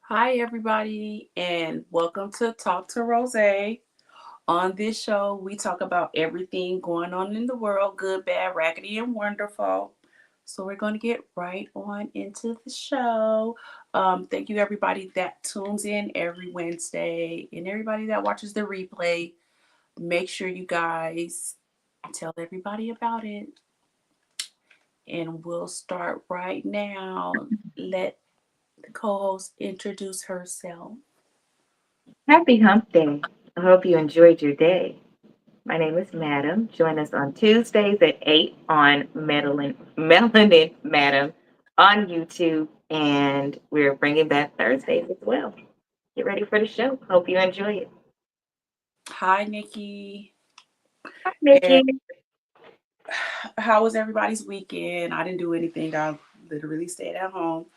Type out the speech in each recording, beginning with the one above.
Hi, everybody, and welcome to Talk to Rose. On this show, we talk about everything going on in the world, good, bad, raggedy, and wonderful. So we're going to get right on into the show. Thank you, everybody that tunes in every Wednesday, and everybody that watches the replay. Make sure you guys tell everybody about it. And we'll start right now. Let the co-host introduce herself. Happy Hump Day. I hope you enjoyed your day. My name is Madam. Join us on Tuesdays at 8 on Melanin Madam on YouTube. And we're bringing back Thursdays as well. Get ready for the show. Hope you enjoy it. Hi, Nikki. Hi, And Nikki. how was everybody's weekend? I didn't do anything. I literally stayed at home.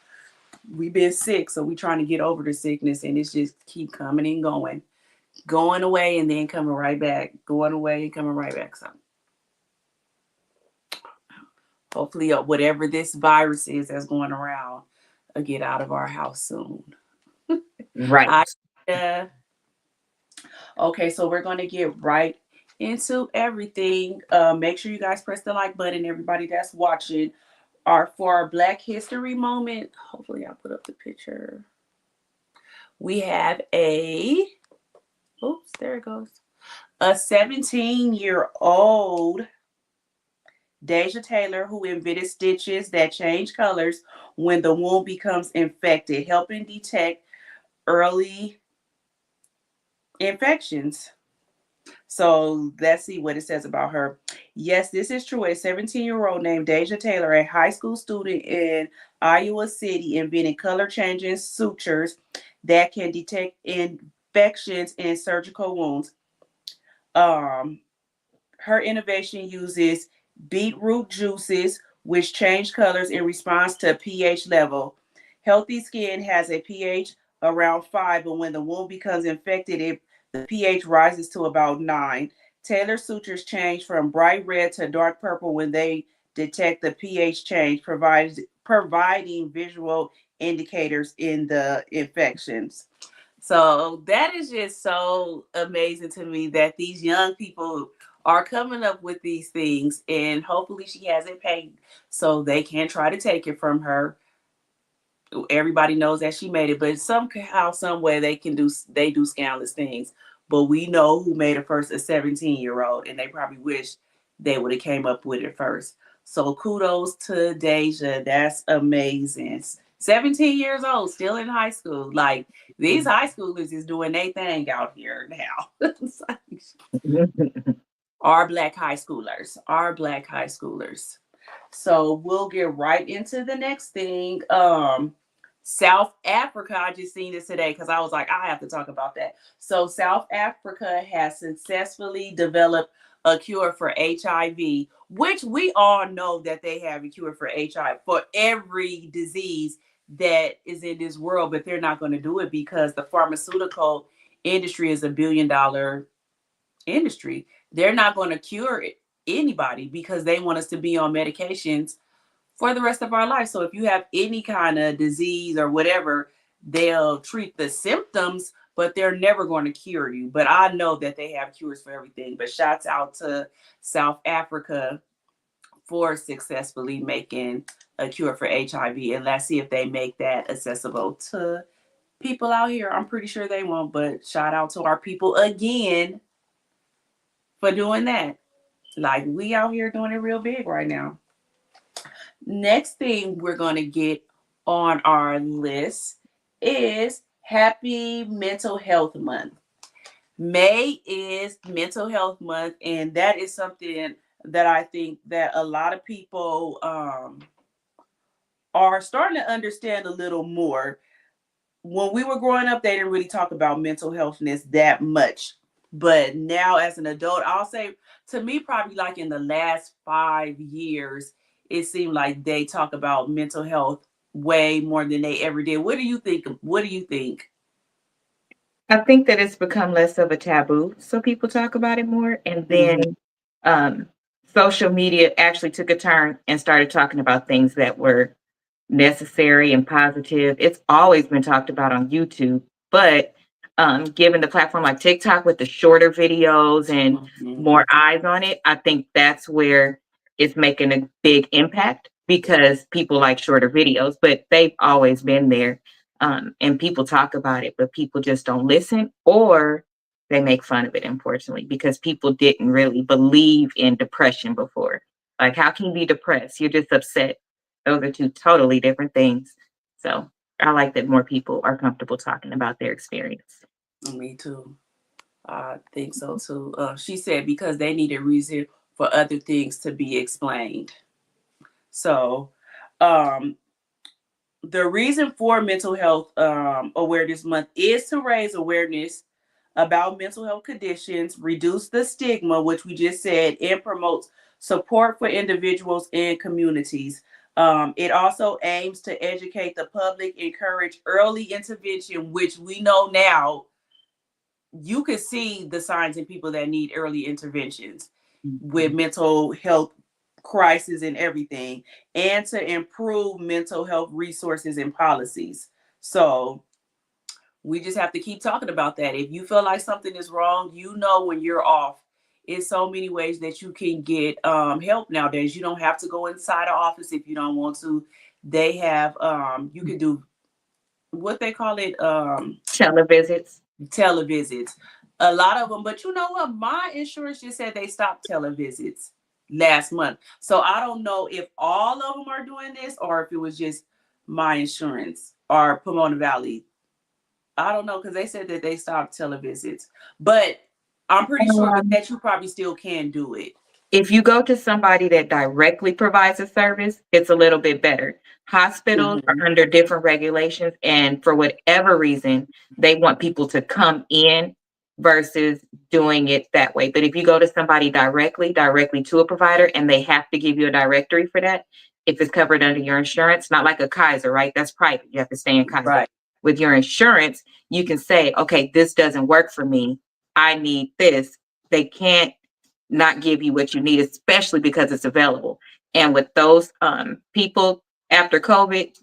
We've been sick, so we're trying to get over the sickness, and it's just keep coming and going away and then coming right back, going away and coming right back. So hopefully, whatever this virus is that's going around, will get out of our house soon. Right. Hi. Okay, so we're going to get right into everything. Make sure you guys press the like button, everybody that's watching. For our Black History moment, hopefully I'll put up the picture. We have oops, there it goes. A 17-year-old Deja Taylor who invented stitches that change colors when the wound becomes infected, helping detect early infections. So let's see what it says about her. Yes, this is true. A 17-year-old named Deja Taylor, a high school student in Iowa City, invented color changing sutures that can detect infections in surgical wounds. Um, Her innovation uses beetroot juices, which change colors in response to pH level. Healthy skin has a pH around 5, but when the wound becomes infected, the pH rises to about 9. Taylor sutures change from bright red to dark purple when they detect the pH change, providing visual indicators in the infections. So that is just so amazing to me that these young people are coming up with these things, and hopefully she hasn't paid so they can try to take it from her. Everybody knows that she made it, but somehow, some way they do scandalous things. But we know who made it first, a 17-year-old, and they probably wish they would have came up with it first. So kudos to Deja. That's amazing. 17 years old, still in high school. Like these high schoolers is doing their thing out here now. Our black high schoolers. Our black high schoolers. So we'll get right into the next thing. South Africa, I just seen this today because I was like, I have to talk about that. So South Africa has successfully developed a cure for HIV, which we all know that they have a cure for HIV for every disease that is in this world, but they're not going to do it because the pharmaceutical industry is $1 billion industry. They're not going to cure anybody because they want us to be on medications for the rest of our life. So if you have any kind of disease or whatever, they'll treat the symptoms, but they're never going to cure you. But I know that they have cures for everything. But shouts out to South Africa for successfully making a cure for HIV. And let's see if they make that accessible to people out here. I'm pretty sure they won't, but shout out to our people again for doing that. Like we out here doing it real big right now. Next thing we're going to get on our list is Happy Mental Health Month. May is Mental Health Month, and that is something that I think that a lot of people are starting to understand a little more. When we were growing up, they didn't really talk about mental healthness that much. But now, as an adult, I'll say to me, probably like in the last 5 years, it seemed like they talk about mental health way more than they ever did. What do you think? What do you think? I think that it's become less of a taboo, so people talk about it more. And Mm-hmm. then um, social media actually took a turn and started talking about things that were necessary and positive. It's always been talked about on YouTube, but given the platform like TikTok with the shorter videos and Mm-hmm. more eyes on it, I think that's where it's making a big impact because people like shorter videos, but they've always been there. And people talk about it, but people just don't listen or they make fun of it, unfortunately, because people didn't really believe in depression before. Like, how can you be depressed? You're just upset. Those are two totally different things. So I like that more people are comfortable talking about their experience. Me too. I think so too. She said because they need a reason for other things to be explained. So, um, the reason for Mental Health Awareness Month is to raise awareness about mental health conditions, reduce the stigma, which we just said, and promotes support for individuals and communities. It also aims to educate the public, encourage early intervention, which we know now you can see the signs in people that need early interventions with Mhm. mental health crisis and everything, and to improve mental health resources and policies. So we just have to keep talking about that. If you feel like something is wrong, you know when you're off. It's so many ways that you can get help nowadays. You don't have to go inside an office if you don't want to. They have you can do what they call it Televisits. televisits. A lot of them, but you know what? My insurance just said they stopped televisits last month. So I don't know if all of them are doing this or if it was just my insurance or Pomona Valley. I don't know because they said that they stopped televisits. But I'm pretty sure with Um, that you probably still can do it. if you go to somebody that directly provides a service, it's a little bit better. Hospitals are Mm-hmm. under different regulations, and for whatever reason, they want people to come in versus doing it that way. But if you go to somebody directly to a provider, and they have to give you a directory for that, if it's covered under your insurance, not like a Kaiser, right? That's private. You have to stay in Kaiser. Right. With your insurance, you can say, okay, this doesn't work for me. I need this. They can't not give you what you need, especially because it's available. And with those people after COVID,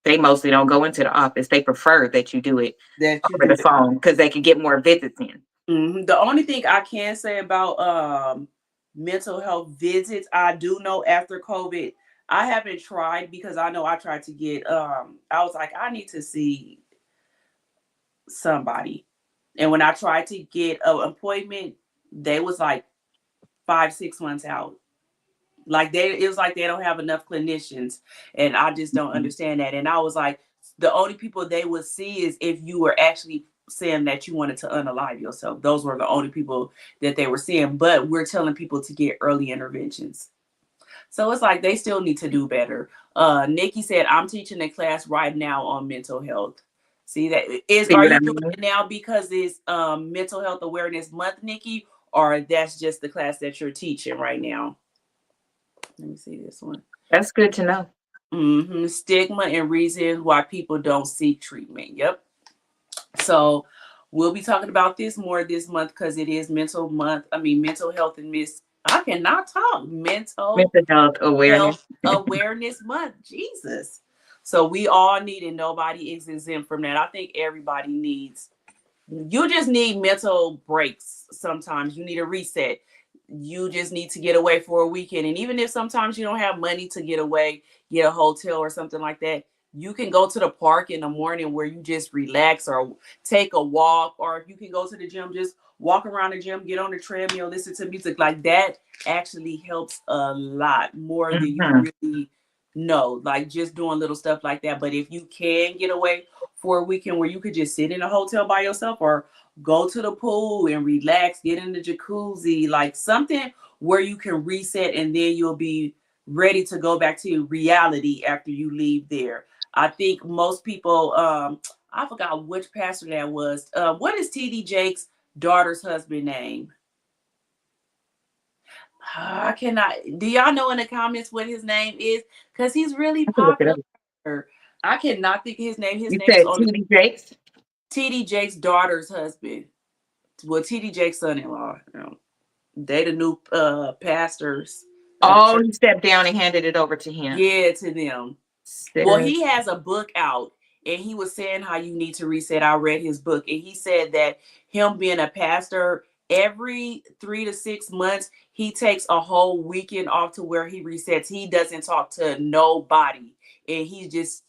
they mostly don't go into the office. They prefer that you do it That you over do the that. phone because they can get more visits in. The only thing I can say about mental health visits, I do know after COVID, I haven't tried because I know I tried to get I was like, I need to see somebody. And when I tried to get an appointment, they was like 5, 6 months out. Like it was like they don't have enough clinicians. And I just don't Mhm. understand that. And I was like, the only people they would see is if you were actually saying that you wanted to unalive yourself. Those were the only people that they were seeing. But we're telling people to get early interventions. So it's like they still need to do better. Nikki said, I'm teaching a class right now on mental health. See that is See are what I you doing mean? it now because it's mental health awareness month, Nikki, or that's just the class that you're teaching right now? Let me see this one. That's good to know. Stigma and reasons why people don't seek treatment. Yep. So we'll be talking about this more this month because it is mental month. I mean, mental health and miss. I cannot talk. Mental Mental health health awareness. awareness month. Jesus. So we all need it. Nobody is exempt from that. I think everybody needs. You just need mental breaks. Sometimes you need a reset. You just need to get away for a weekend. And even if sometimes you don't have money to get away, get a hotel or something like that, you can go to the park in the morning where you just relax or take a walk, or if you can go to the gym, just walk around the gym, get on the treadmill, listen to music. Like that actually helps a lot more than you Mhm. really know. Like just doing little stuff like that. But if you can get away for a weekend where you could just sit in a hotel by yourself or go to the pool and relax, get in the jacuzzi, like something where you can reset and then you'll be ready to go back to reality after you leave there. I think most people, I forgot which pastor that was. What is TD Jake's daughter's husband name? I cannot. Do y'all know in the comments what his name is? Because he's really I can look it popular. up. I cannot think of his name. His You name is said on TD Jakes? TD Jake's daughter's husband. Well, TD Jake's son-in-law. They the new pastors of the Oh, church. he stepped down and handed it over to him. Yeah, to them. Well, Sis. he has a book out and he was saying how you need to reset. I read his book and he said that him being a pastor, every 3 to 6 months, he takes a whole weekend off to where he resets. He doesn't talk to nobody and he just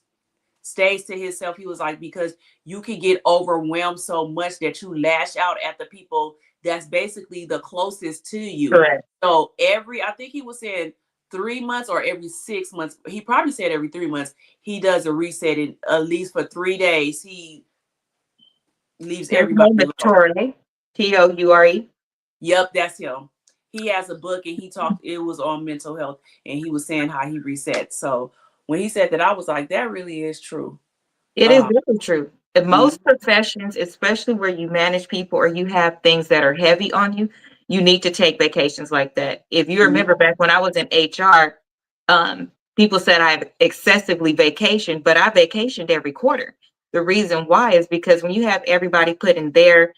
stays to himself. He was like, because you can get overwhelmed so much that you lash out at the people that's basically the closest to you. Correct. So I think he was saying 3 months or every 6 months. He probably said every 3 months. He does a reset, and at least for 3 days, he leaves Here's everybody name is alone. Toure. Toure. Yep, that's him. He has a book, and he talked. It was on mental health, and he was saying how he resets. So when he said that, I was like, that really is true. It is Um, very true. In mm, most professions, especially where you manage people or you have things that are heavy on you, you need to take vacations like that. If you mm, remember back when I was in HR, people said I've excessively vacationed, but I vacationed every quarter. The reason why is because when you have everybody putting their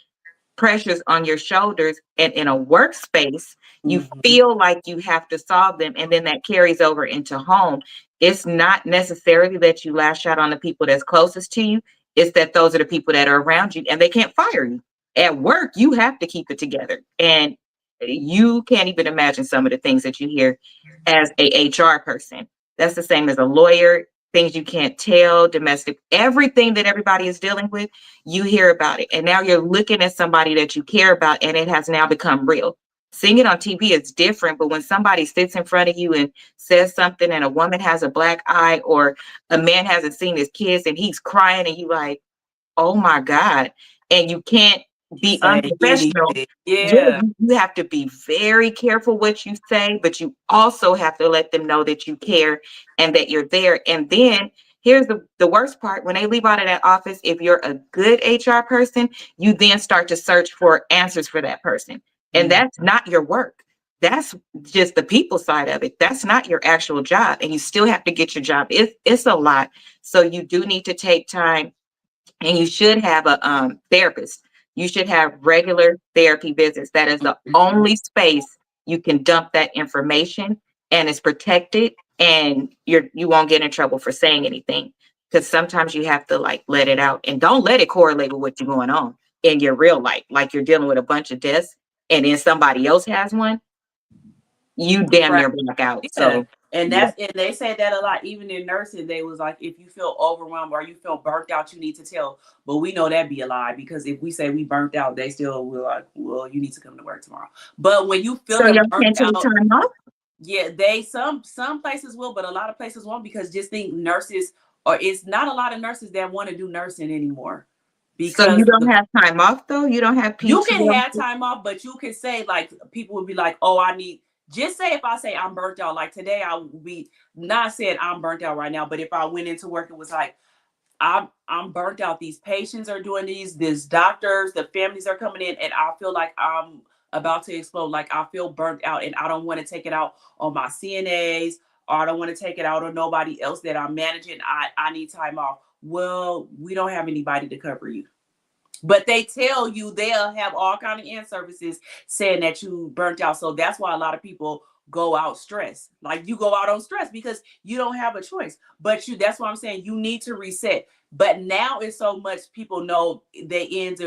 pressures on your shoulders and in a workspace, you mhm. feel like you have to solve them. And then that carries over into home. It's not necessarily that you lash out on the people that's closest to you. It's that those are the people that are around you and they can't fire you. At work, you have to keep it together. And you can't even imagine some of the things that you hear as a HR person. That's the same as a lawyer, things you can't tell, domestic, everything that everybody is dealing with, you hear about it. And now you're looking at somebody that you care about and it has now become real. Seeing it on TV is different, but when somebody sits in front of you and says something and a woman has a black eye or a man hasn't seen his kids and he's crying and you like, oh my God. And you can't be Say unprofessional. anything. Yeah, Yeah. you have to be very careful what you say, but you also have to let them know that you care and that you're there. And then here's the worst part when they leave out of that office, if you're a good HR person, you then start to search for answers for that person. And Mm, that's not your work. That's just the people side of it. That's not your actual job. And you still have to get your job. It's a lot. So you do need to take time and you should have a therapist. You should have regular therapy visits. That is the mhm. only space you can dump that information, and it's protected, and you won't get in trouble for saying anything. Because sometimes you have to like let it out, and don't let it correlate with what's going on in your real life. Like you're dealing with a bunch of deaths, and then somebody else has one. You damn Right. near black out. Yeah. So And yeah. they said that a lot, even in nursing. They was like, if you feel overwhelmed or you feel burnt out, you need to tell. But we know that be a lie because if we say we burnt out, they still will like, well, you need to come to work tomorrow. But when you So feeling y'all burnt can't take out, time off. yeah, they some places will, but a lot of places won't because just think nurses or it's not a lot of nurses that want to do nursing anymore So you because don't have time off though. You don't have you can PTO. have time off, but you can say like people would be like, "Oh, I need." Just say if I say I'm burnt out, like today, I would be not saying I'm burnt out right now, but if I went into work, it was like I'm burnt out. These patients are doing these doctors, the families are coming in, and I feel like I'm about to explode. Like I feel burnt out, and I don't want to take it out on my CNAs, or I don't want to take it out on nobody else that I'm managing. I need time off. Well, we don't have anybody to cover you. But they tell you they'll have all kind of end services saying that you burnt out. So that's why a lot of people go out stressed. Like you go out on stress because you don't have a choice. But you that's what I'm saying. You need to reset. But now it's so much people know the ins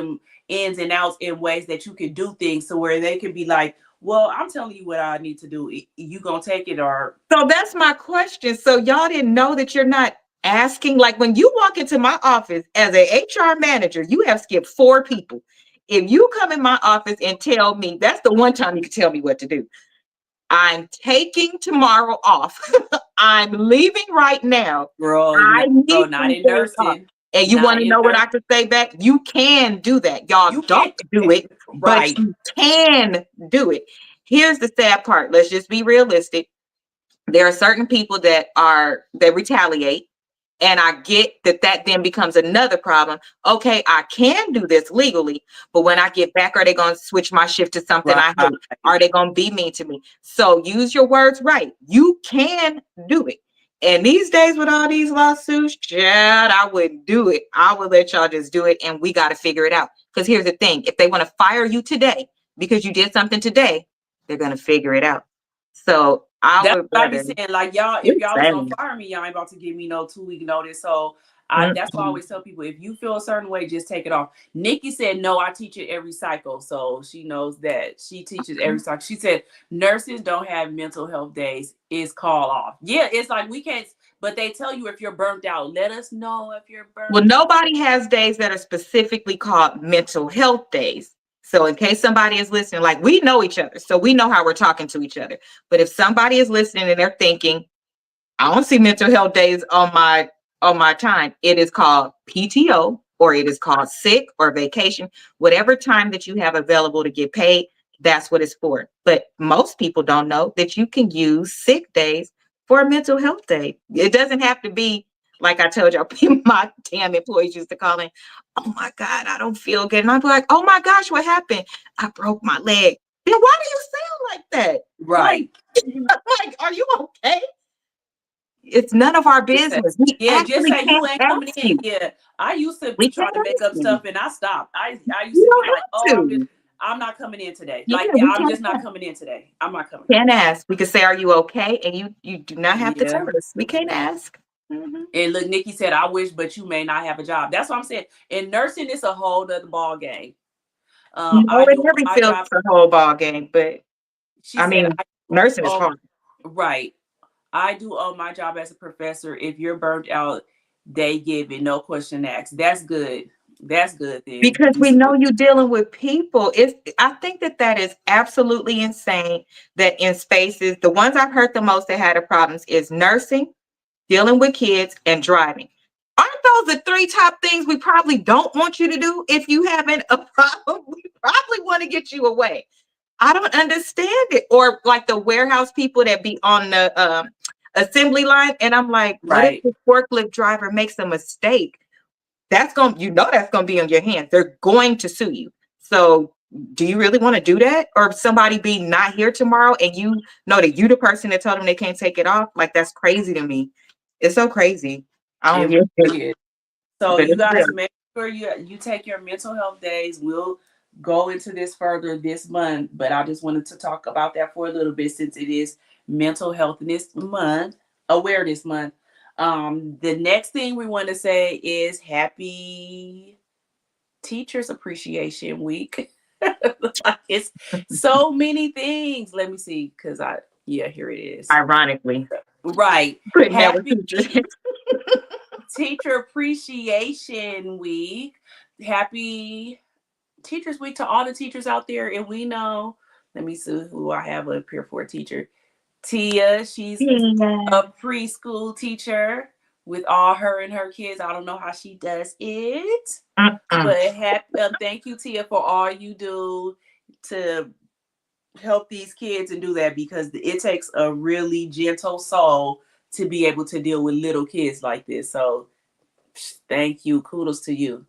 and outs in ways that you can do things so where they can be like, well, I'm telling you what I need to do. You gonna take it or So that's my question. So y'all didn't know that you're not asking. Like when you walk into my office as a HR manager, you have skipped 4 people. If you come in my office and tell me, that's the one time you can tell me what to do. I'm taking tomorrow off. I'm leaving right now. Girl, I no, need girl, not some in days off. nursing. And you want Not to in know what I nursing. could say back? You can do that. Y'all You don't can't. do it, but Right. you can do it. Here's the sad part. Let's just be realistic. There are certain people that retaliate, and I get that then becomes another problem. Okay, I can do this legally, but when I get back, are they going to switch my shift to something I Right. hate? Are they going to be mean to me? So use your words right. You can do it. And these days with all these lawsuits, Chad, I wouldn't do it. I would let y'all just do it, and we got to figure it out. Because here's the thing: if they want to fire you today because you did something today, they're going to figure it out. So I That's would what I be rather. saying. Like y'all, if y'all was gonna Same. fire me, y'all ain't about to give me no 2 week notice. So that's why I Mm-mm. always tell people, if you feel a certain way, just take it off. Nikki said no, I teach it every cycle. So she knows that she teaches every cycle. She said nurses don't have mental health days, it's call off. Yeah, it's like we can't, but they tell you if you're burnt out. Let us know if you're Well, burnt out. nobody has days that are specifically called mental health days. So, in case somebody is listening, like we know each other, so we know how we're talking to each other. But if somebody is listening and they're thinking, I don't see mental health days on my time, it is called PTO, or it is called sick or vacation, whatever time that you have available to get paid. That's what it's for. But most people don't know that you can use sick days for a mental health day. It doesn't have to be like I told y'all. My damn employees used to call in, oh my God, I don't feel good. And I'd be like, oh my gosh, what happened? I broke my leg. Then why do you sound like that? Like, Right. like, are you okay? It's none of our Just say, business. We yeah, just actually say you can't ain't coming ask in. you. Yeah, I used to We try can't to make ask up you. stuff, and I stopped. I used You to be don't like, have oh, to. I'm not coming in today. Yeah, Like, we I'm can't just not ask. coming in today. I'm not coming. Can't ask. We can say, "Are you okay?" And you do not have to tell Yeah. us. We can't ask. Mhm. And look, Nikki said, I wish, but you may not have a job. That's what I'm saying. In nursing, it's a whole other ball game. No, I it do never my feels job. the whole ball game, but She I said, mean, I do, nursing is hard right. I do my job as a professor. If you're burnt out, they give it, no question asked. That's good. That's good then. because You we see, know you're dealing with people. It's I think that is absolutely insane. That in spaces, the ones I've heard the most that had the problems is nursing, dealing with kids, and driving. Aren't those the three top things we probably don't want you to do if you having a problem? We probably want to get you away. I don't understand it. Or like the warehouse people that be on the assembly line, and I'm like, what if right. the forklift driver makes a mistake? That's gonna be on your hands. They're going to sue you. So do you really want to do that? Or somebody be not here tomorrow and you know that you the person that told them they can't take it off? Like that's crazy to me. It's so crazy. I don't It get it, really is. So but you it's real. guys make sure you take your mental health days. We'll go into this further this month, but I just wanted to talk about that for a little bit since it is mental health this month, awareness month. The next thing we want to say is happy Teachers Appreciation Week. Like it's so many things. Let me see, because yeah, here it is. Ironically, Right. putting that with Happy teachers. Teacher Appreciation Week. Happy Teachers Week to all the teachers out there. And we know, let me see who I have up here for a teacher. Tia, she's Yeah. a preschool teacher with all her and her kids. I don't know how she does it, Mm-mm. but thank you, Tia, for all you do to help these kids and do that, because it takes a really gentle soul to be able to deal with little kids like this. So thank you. Kudos to you.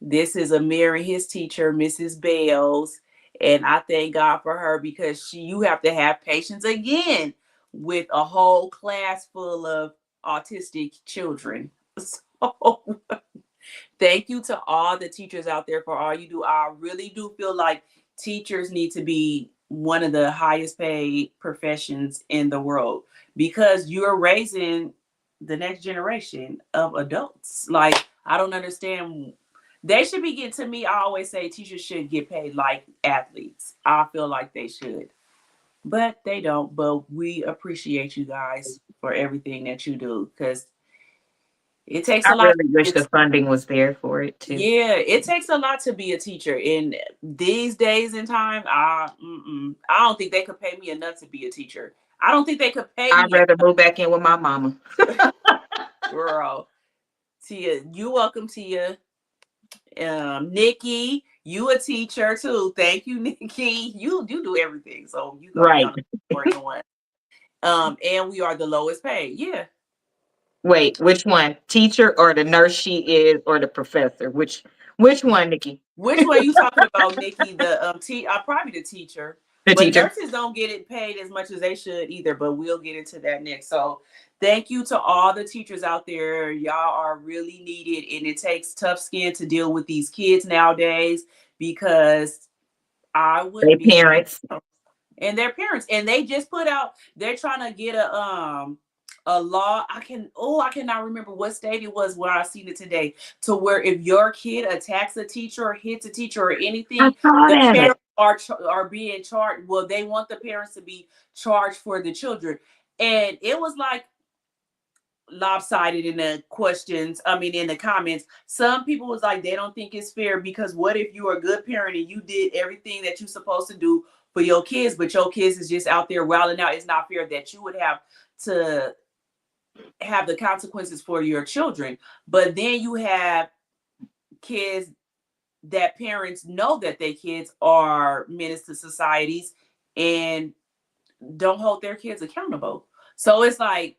This is Amir and his teacher, Mrs. Bales. And I thank God for her, because you have to have patience again with a whole class full of autistic children. So thank you to all the teachers out there for all you do. I really do feel like teachers need to be one of the highest paid professions in the world, because you're raising the next generation of adults. Like, I don't understand. They should be getting, to me, I always say teachers should get paid like athletes. I feel like they should, but they don't. But we appreciate you guys for everything that you do, because It takes I a lot. really wish the funding was there for it too. Yeah, it takes a lot to be a teacher in these days and time. I don't think they could pay me enough to be a teacher. I don't think they could pay I'd me rather move back in with my mama. girl. Tia, you welcome, Tia. Nikki, you a teacher too. Thank you, Nikki. You do everything, so you gonna be Right. on the important one. And we are the lowest paid. Yeah. Wait, which one? Teacher or the nurse she is or the professor? Which one, Nikki? Which one you talking about, Nikki? The probably the teacher, The but teacher. nurses don't get it paid as much as they should either. But we'll get into that next. So, thank you to all the teachers out there. Y'all are really needed, and it takes tough skin to deal with these kids nowadays because I They wouldn't be. parents. And their parents, and they just put out, they're trying to get a law. I cannot remember what state it was where I seen it today, to where if your kid attacks a teacher or hits a teacher or I anything, saw the that. parents are being charged. Well, they want the parents to be charged for the children. And it was like lopsided in the questions, I mean in the comments. Some people was like they don't think it's fair because what if you're a good parent and you did everything that you're supposed to do for your kids, but your kids is just out there wilding out? It's not fair that you would have to have the consequences for your children. But then you have kids that parents know that their kids are menace to societies and don't hold their kids accountable. So it's like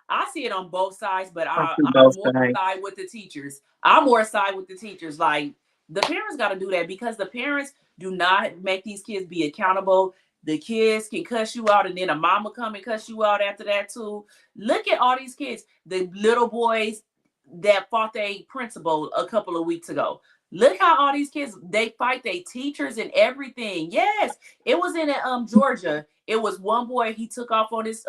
I see it on both sides, but I see I'm both more sides. side with the teachers. I'm more side with the teachers. Like the parents got to do that because the parents do not make these kids be accountable. The kids can cuss you out, and then a mama come and cuss you out after that too. Look at all these kids, the little boys that fought their principal a couple of weeks ago. Look how all these kids they fight their teachers and everything. Yes, it was in Georgia. It was one boy, he took off on his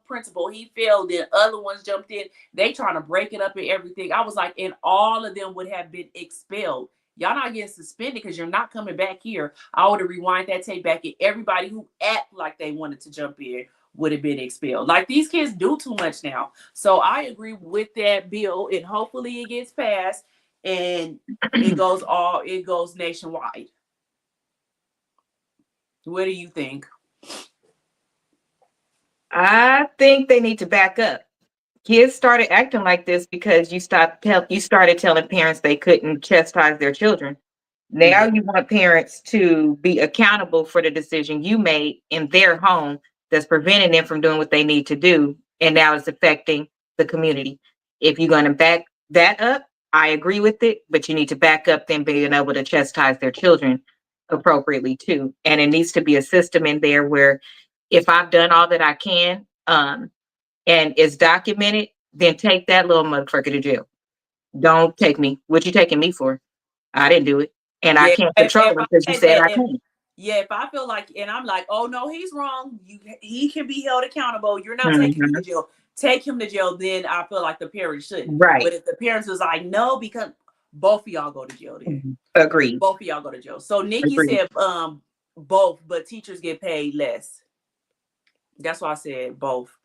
principal. He failed, then other ones jumped in. They trying to break it up and everything. I was like, and all of them would have been expelled. Y'all not getting suspended because you're not coming back here. I would have rewind that tape back, and everybody who act like they wanted to jump in would have been expelled. Like these kids do too much now. So I agree with that bill, and hopefully it gets passed and it goes nationwide. What do you think? I think they need to back up. Kids started acting like this because you started telling parents they couldn't chastise their children. Now Yeah. you want parents to be accountable for the decision you made in their home that's preventing them from doing what they need to do. And now it's affecting the community. If you're going to back that up, I agree with it, but you need to back up them being able to chastise their children appropriately too. And it needs to be a system in there where if I've done all that I can, and it's documented, then take that little motherfucker to jail. Don't take me. What you taking me for? I didn't do it. And I Yeah, can't control I him because you said said that I can't. yeah, if I feel like, and I'm like, oh no, he's wrong. He can be held accountable. You're not taking him to Mhm. jail. Take him to jail. Then I feel like the parents shouldn't. Right. But if the parents was like, no, because both of y'all go to jail, then Mhm. Agreed. both of y'all go to jail. So Nikki Agreed. said, both, but teachers get paid less. That's why I said both.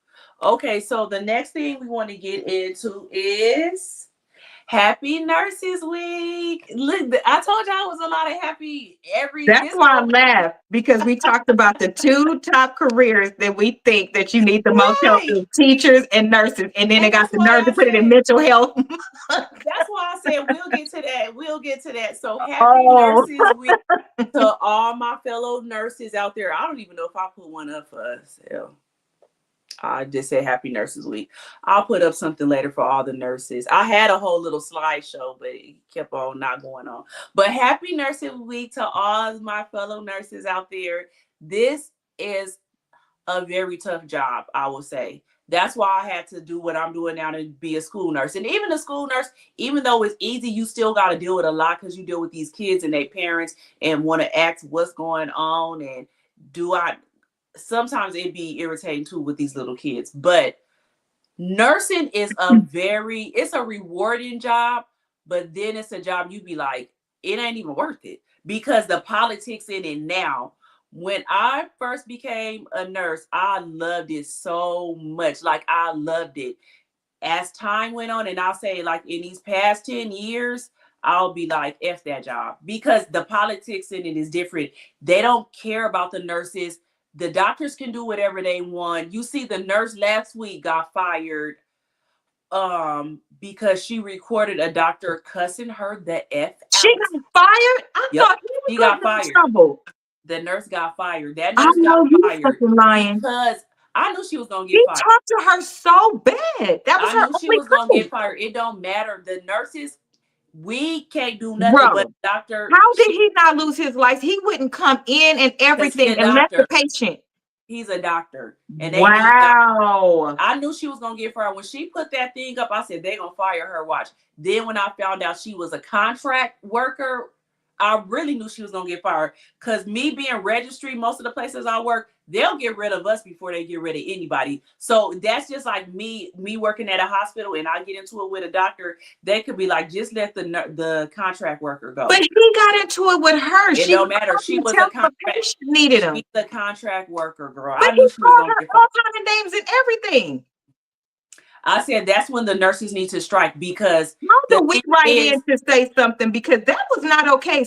Okay, so the next thing we want to get into is Happy Nurses Week. Look, I told y'all it was a lot of happy every That's this why I whole laughed because we talked about the two top careers that we think that you need the most help right. is teachers and nurses. And then they And got the nerve to put it in mental health. that's why I said we'll get to that. We'll get to that. So happy Oh, Nurses Week to all my fellow nurses out there. I don't even know if I put one up for us. Hell, I just said Happy Nurses Week. I'll put up something later for all the nurses. I had a whole little slideshow, but it kept on not going on. But Happy Nurses Week to all my fellow nurses out there. This is a very tough job, I will say. That's why I had to do what I'm doing now to be a school nurse. And even a school nurse, even though it's easy, you still got to deal with a lot because you deal with these kids and their parents and want to ask what's going on. And do I, sometimes it'd be irritating too with these little kids. But nursing is it's a rewarding job, but then it's a job you be like, it ain't even worth it because the politics in it now. When I first became a nurse, I loved it so much. Like I loved it. As time went on, and I'll say like in these past 10 years, I'll be like, F that job, because the politics in it is different. They don't care about the nurses. The doctors can do whatever they want. You see, the nurse last week got fired because she recorded a doctor cussing her the F She out. got fired? I Yep. thought he was She going got to get in fired. trouble. The nurse got fired. That I nurse got know you fired fucking lying. because I knew she was gonna He get fired. talked to her so bad. That was I her knew she only was gonna proof. get fired. It don't matter. The nurses, we can't do nothing. But Bro, doctor, how did she, he not lose his license? He wouldn't come in and because he's everything a and let the doctor. patient. He's a doctor, and they need doctors. Wow. I knew she was gonna get fired when she put that thing up. I said they gonna fire her. Watch. Then when I found out she was a contract worker, I really knew she was gonna get fired. Cause me being registry, most of the places I work, they'll get rid of us before they get rid of anybody. So that's just like me working at a hospital, and I get into it with a doctor. They could be like, just let the contract worker But go. he got into it with her. It She don't was matter. She calling to was tell a him a contract. patient needed him. She's a contract worker, girl. But I he knew she was called gonna her get fired. all kind of names and everything. I said that's when the nurses need to strike, because How the do we thing write is, in to say something? Because that was not okay.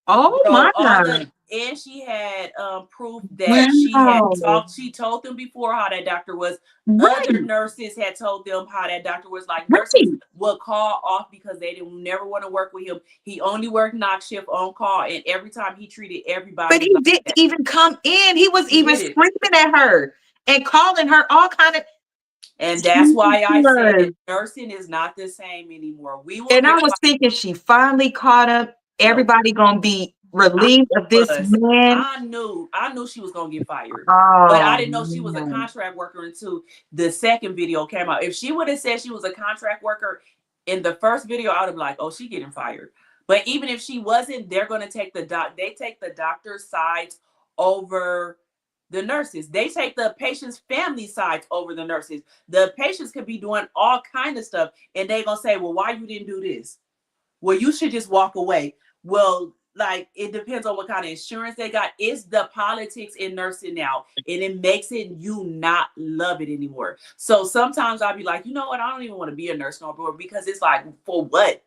Oh bro, my all the, God. and she had proof that she had Wow. talked. She told them before how that doctor was. Other Right. nurses had told them how that doctor was. Like, nurses Right. would call off because they didn't never want to work with him. He only worked night shift on call, and every time he treated But everybody he like didn't that. even come in. He was He even did it. screaming at her and calling her all kind of And that's why I Jesus. said nursing is not the same anymore. We will And I get was thinking she finally caught up. no. Everybody gonna be I relieved of this was. man. I knew she was gonna get fired. But I Oh didn't know she was a man. contract worker until the second video came out. If she would have said she was a contract worker in the first video, I would have been like, oh, she getting fired. But even if she wasn't, they're gonna take they take the doctor's sides over the nurses. They take the patient's family sides over the nurses. The patients could be doing all kind of stuff, and they gonna say, well, why you didn't do this? Well, you should just walk away. Well, like, it depends on what kind of insurance they got. It's the politics in nursing now, and it makes it you not love it anymore. So sometimes I'll be like, you know what? I don't even want to be a nurse no more, because it's like, for what?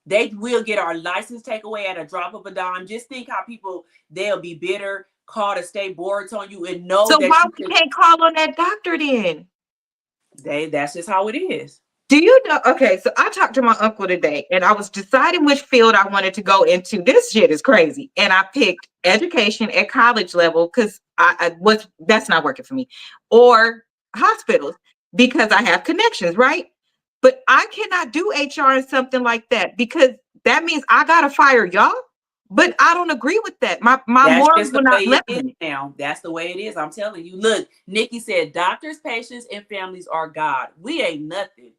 They will get our license taken away at a drop of a dime. Just think how people, they'll be bitter, call the state boards on you, and know So that why you we could. can't call on that doctor then? That's just how it is. Do you know? Okay, so I talked to my uncle today and I was deciding which field I wanted to go into. This shit is crazy. And I picked education at college level because I was that's not working for me, or hospitals because I have connections, right? But I cannot do HR and something like that because that means I gotta fire y'all. But I don't agree with that. My That's morals just the will not way it let is me. now. That's the way it is. I'm telling you. Look, Nikki said doctors, patients, and families are God. We ain't nothing.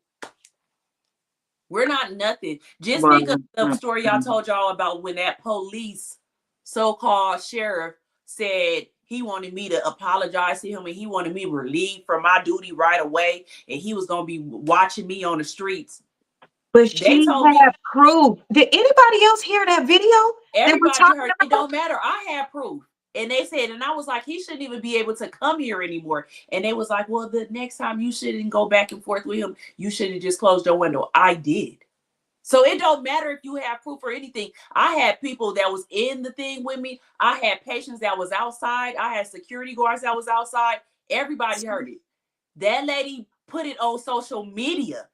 We're not nothing. Just Well, think of the story I told y'all about when that police, so-called sheriff, said he wanted me to apologize to him, and he wanted me relieved from my duty right away, and he was gonna be watching me on the streets. but They she told me, had proof. Did anybody else hear that video they were everybody talking heard, it about? don't matter. I had proof. And they said, and I was like, he shouldn't even be able to come here anymore. And they was like, well, the next time you shouldn't go back and forth with him. You should have just closed your window. I did. So it don't matter if you have proof or anything. I had people that was in the thing with me. I had patients that was outside. I had security guards that was outside. Everybody heard it. That lady put it on social media.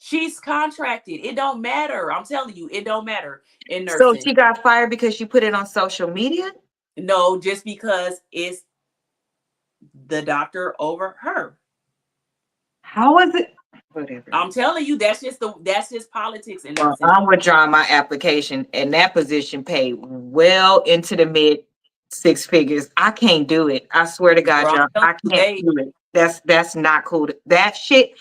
She's contracted. It don't matter. I'm telling you, it don't matter in So nursing. she got fired because she put it on social media? No, just because it's the doctor over her. How is it? Whatever. I'm telling you, that's just politics in Well, nursing. I'm withdrawing my application, and that position paid well into the mid six figures. I can't do it. I swear to God, Girl, y'all, I'm telling I you, can't do it. That's not cool. That shit.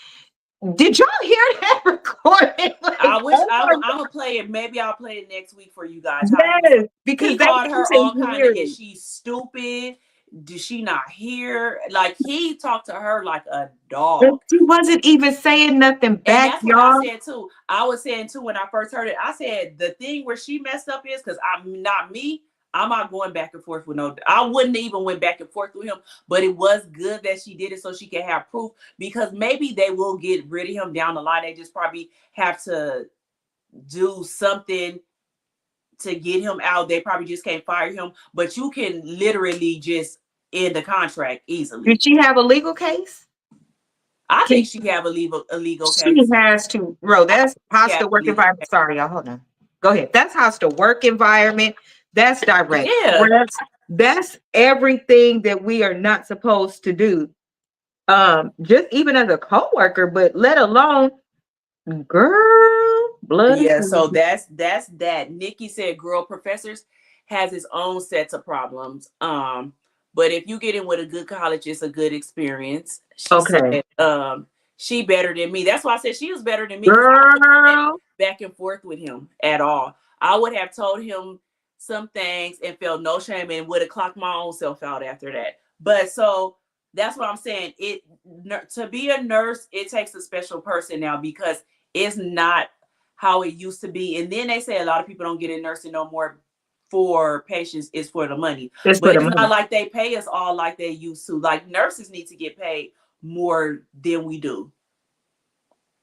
Did y'all hear that recording? I Like, wish oh my I'm gonna play it. Maybe I'll play it next week for you guys. How yes, because he that called shit her is all kind of, is weird. she stupid? Did she not hear? Like, he talked to her like a dog. And she wasn't even saying nothing And back, that's what I y'all. said too. I was saying too when I first heard it. I said the thing where she messed up is because I'm not me. I'm not going back and forth with no. I wouldn't even went back and forth with him, but it was good that she did it so she can have proof because maybe they will get rid of him down the line. They just probably have to do something to get him out. They probably just can't fire him, but you can literally just end the contract Did easily. she have a legal case? I think Can, she have a legal she case. has to, bro. That's She has hostile a work legal environment. case. Sorry, y'all. Hold on. Go ahead. That's hostile work environment. That's direct Yeah. threats. That's everything that we are not supposed to do. Just even as a coworker, but let alone girl, blood is Yeah, so crazy. that's that. Nikki said, "Girl, professors has its own sets of problems. But if you get in with a good college, it's a good experience." She Okay, said, "She better than me." That's why I said she was better than me because I wouldn't have went girl. back and forth with him at all. I would have told him some things and felt no shame and would have clocked my own self out after that. But so that's what I'm saying. It to be a nurse, it takes a special person now because it's not how it used to be. And then they say a lot of people don't get in nursing no more for patients, it's for the money. It's for But the it's not money. like they pay us all like they used to. Like nurses need to get paid more than we do.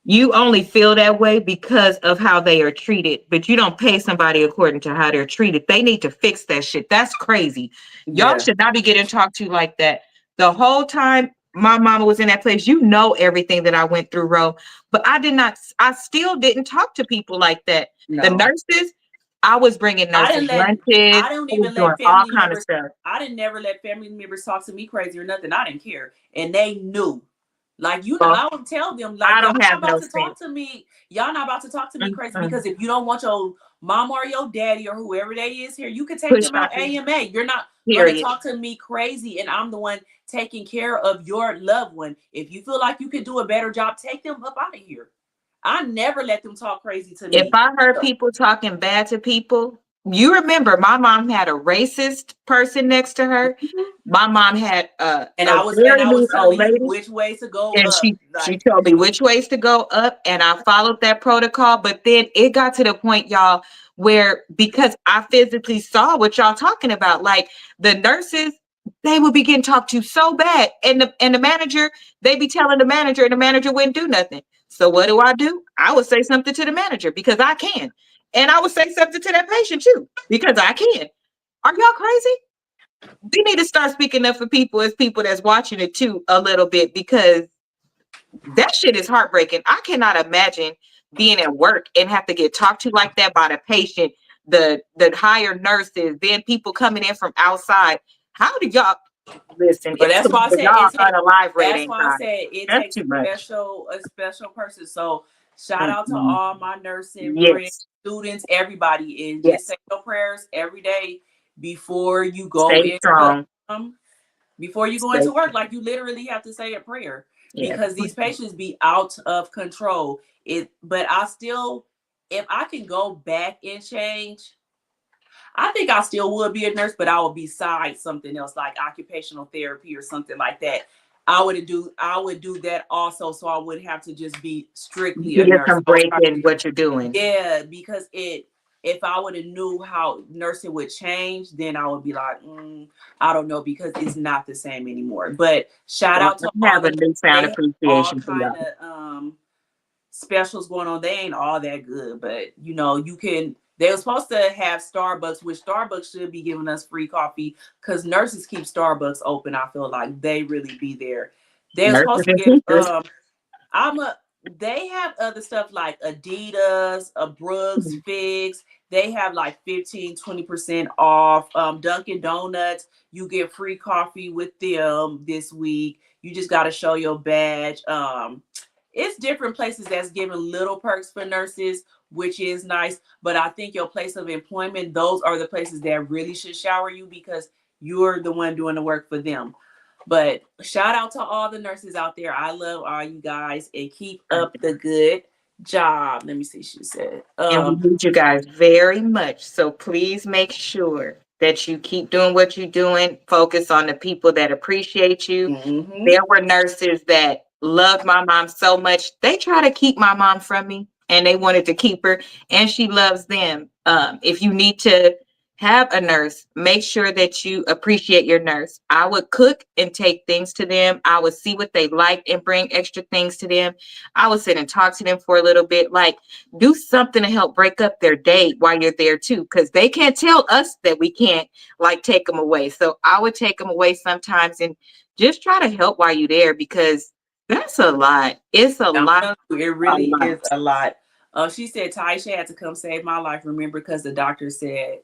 You only feel that way because of how they are treated, but you don't pay somebody according to how they're treated. They need to fix that shit. That's crazy. Y'all Yeah. should not be getting talked to like that. The whole time my mama was in that place, you know everything that I went through, Ro. But I did not, I still didn't talk to people like that. The No. nurses, I was bringing I nurses didn't let lunches, I don't I was even doing let all family kind of members stuff. I didn't never let family members talk to me crazy or nothing. I didn't care. And they knew. Like you know, Well, I would tell them I like y'all don't not have about no to talk sense. to me. Y'all not about to talk to me crazy Mm-mm. because if you don't want your mom or your daddy or whoever they is here, you can take Push them my out AMA. You're not gonna period. talk to me crazy, and I'm the one taking care of your loved one. If you feel like you could do a better job, take them up out of here. I never let them talk crazy to If me. I heard people talking bad to people, you remember my mom had a racist person next to her. My mom had a And very I was mean old telling you lady, which ways to go and up. she Like, told me which ways to go up, and I followed that protocol. But then it got to the point, y'all, where because I physically saw what y'all talking about, like the nurses, they would be getting talked to so bad, and the manager, they be telling the manager, and the manager wouldn't do nothing. So what do? I would say something to the manager because I can, and I would say something to that patient too because I can. Are y'all crazy? We need to start speaking up for people as people that's watching it too a little bit because that shit is heartbreaking. I cannot imagine being at work and have to get talked to like that by the patient, the higher nurses, then people coming in from outside. How do y'all listen? but It's that's the why I said y'all it takes. unalive rate That's ain't why I high. said it That's takes too much. a special person. So shout out to Mm-mm. all my nursing friends, Yes, students, everybody, and just yes. say your prayers every day before you go Stay into strong. um before you go Stay into work. strong. Like you literally have to say a prayer Yeah. because these patients be out of control. But I still, if I can go back and change, I think I still would be a nurse, but I would be side something else like occupational therapy or something like that. I would do that also, so I wouldn't have to just be You strictly can a get nurse. some I would break try to in what you're doing. yeah, because it if I would have knew how nursing would change, then I would be like, I don't know, because it's not the same anymore. But shout Well, out to I all have a the newfound they have all appreciation for kind y'all. of specials going on. They ain't all that good, but you know, you can. They were supposed to have Starbucks, which Starbucks should be giving us free coffee because nurses keep Starbucks open. I feel like they really be there. They were Nurses supposed to and give teachers. I'm a they have other stuff like Adidas, a Brooks Fix. They have like 15-20% off. Dunkin' Donuts, you get free coffee with them this week. You just gotta show your badge. It's different places that's giving little perks for nurses, which is nice. But I think your place of employment, those are the places that really should shower you because you're the one doing the work for them. But shout out to all the nurses out there. I love all you guys and keep up the good job. Let me see, she said. And we need you guys very much. So please make sure that you keep doing what you're doing. Focus on the people that appreciate you. Mm-hmm. There were nurses that loved my mom so much. They try to keep my mom from me and they wanted to keep her and she loves them. If you need to have a nurse, make sure that you appreciate your nurse. I would cook and take things to them. I would see what they liked and bring extra things to them. I would sit and talk to them for a little bit. Like, do something to help break up their day while you're there too, because they can't tell us that we can't like take them away. So I would take them away sometimes and just try to help while you're there, because that's a lot. It's a I'm lot, telling you, it a really is lot. a lot. She said Taisha had to come save my life. Remember, because the doctor said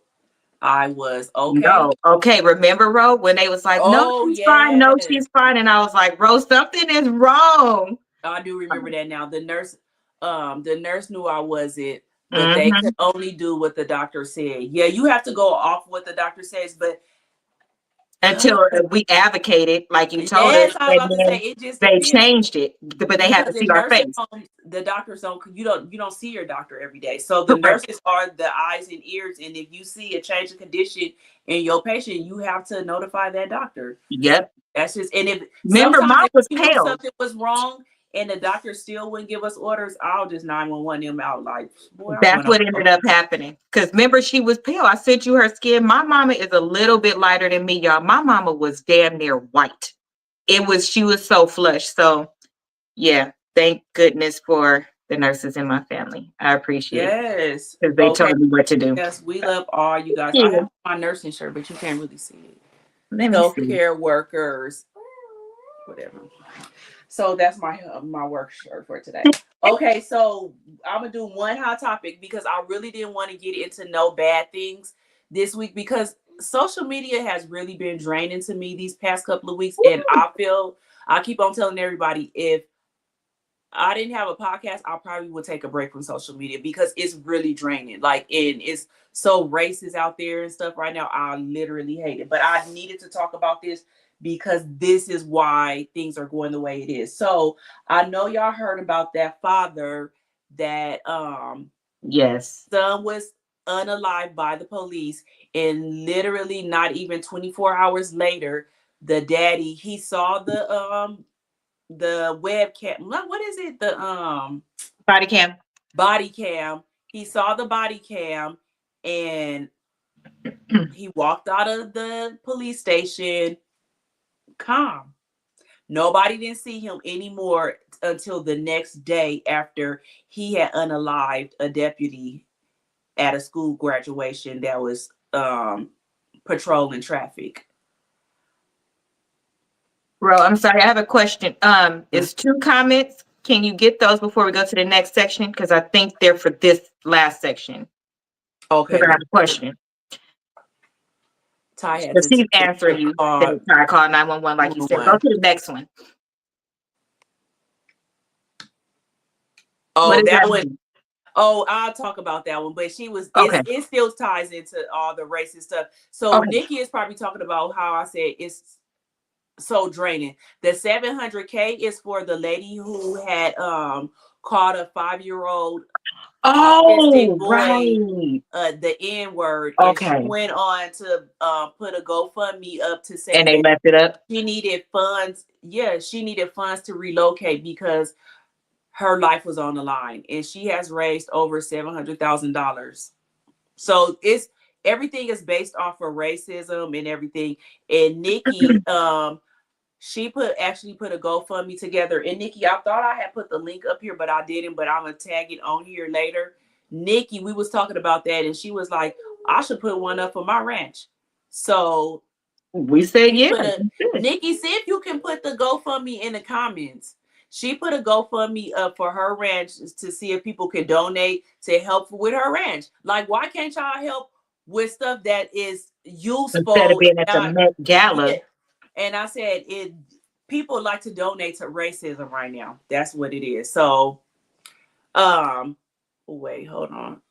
I was okay. No. Okay. Remember, Ro, when they was like, no, Oh she's fine. No, yes, she's fine. And I was like, Ro, something is wrong. I do remember that now. The nurse knew I wasn't, but they could Mm-hmm. only do what the doctor said. Yeah, you have to go off what the doctor says, but Until we advocated, like you told us, yes, I was and about to say then it just they depends changed it, but they had because to the see our nursing face. homes, the doctors don't. You don't see your doctor every day, so the Correct. nurses are the eyes and ears. And if you see a change of condition in your patient, you have to notify that doctor. Yep. That's just, and if Remember, sometimes mom if was we knew pale. something was wrong and the doctor still wouldn't give us orders, I'll just 911 them out. Like, boy, I'm That's going on. what ended up happening. Because remember, she was pale. I sent you her skin. My mama is a little bit lighter than me, y'all. My mama was damn near white. She was so flushed. So yeah, thank goodness for the nurses in my family. I appreciate it Yes. because they Okay. told me what to do. Yes, we love all you guys. I Yeah. have my nursing shirt, but you can't really see it. Let me see. Healthcare workers, whatever. So that's my work shirt for today. Okay, so I'm gonna do one hot topic because I really didn't want to get into no bad things this week because social media has really been draining to me these past couple of weeks, and I keep on telling everybody if I didn't have a podcast, I probably would take a break from social media because it's really draining. Like, and it's so racist out there and stuff right now. I literally hate it. But I needed to talk about this because this is why things are going the way it is. So I know y'all heard about that father that Yes. son was unalive by the police, and literally not even 24 hours later, the daddy he saw the webcam. What is it? The Body cam. body cam. He saw the body cam and he walked out of the police station calm. Nobody didn't see him anymore until the next day after he had unalived a deputy at a school graduation that was patrolling traffic. Bro, I'm sorry. I have a question. It's two comments. Can you get those before we go to the next section? Because I think they're for this last section. Okay, Because I have a question. Ty had So to she's answering you. They call try to call 911, like you said. Go one. to the next one. What Oh, does that that one. mean? Oh, I'll talk about that one. But she was Okay. it still ties into all the racist stuff. So Okay. Nikki is probably talking about how I said it's so draining. The 700K is for the lady who had called a 5-year-old autistic Oh, boy right. the N word, and she Okay. went on to put a GoFundMe up to say And they that left it up. she needed funds. Yeah, she needed funds to relocate because her life was on the line, and she has raised over $700,000. So it's everything is based off of racism and everything. And Nikki, she actually put a GoFundMe together. And Nikki, I thought I had put the link up here, but I didn't. But I'm gonna tag it on here later. Nikki, we was talking about that, and she was like, I should put one up for my ranch. So We said, she yeah. put a Nikki, see if you can put the GoFundMe in the comments. She put a GoFundMe up for her ranch to see if people can donate to help with her ranch. Like, why can't y'all help with stuff that is Instead of useful being and at the not? Met Yeah. Gala. And I said it. People like to donate to racism right now. That's what it is. So, wait, hold on.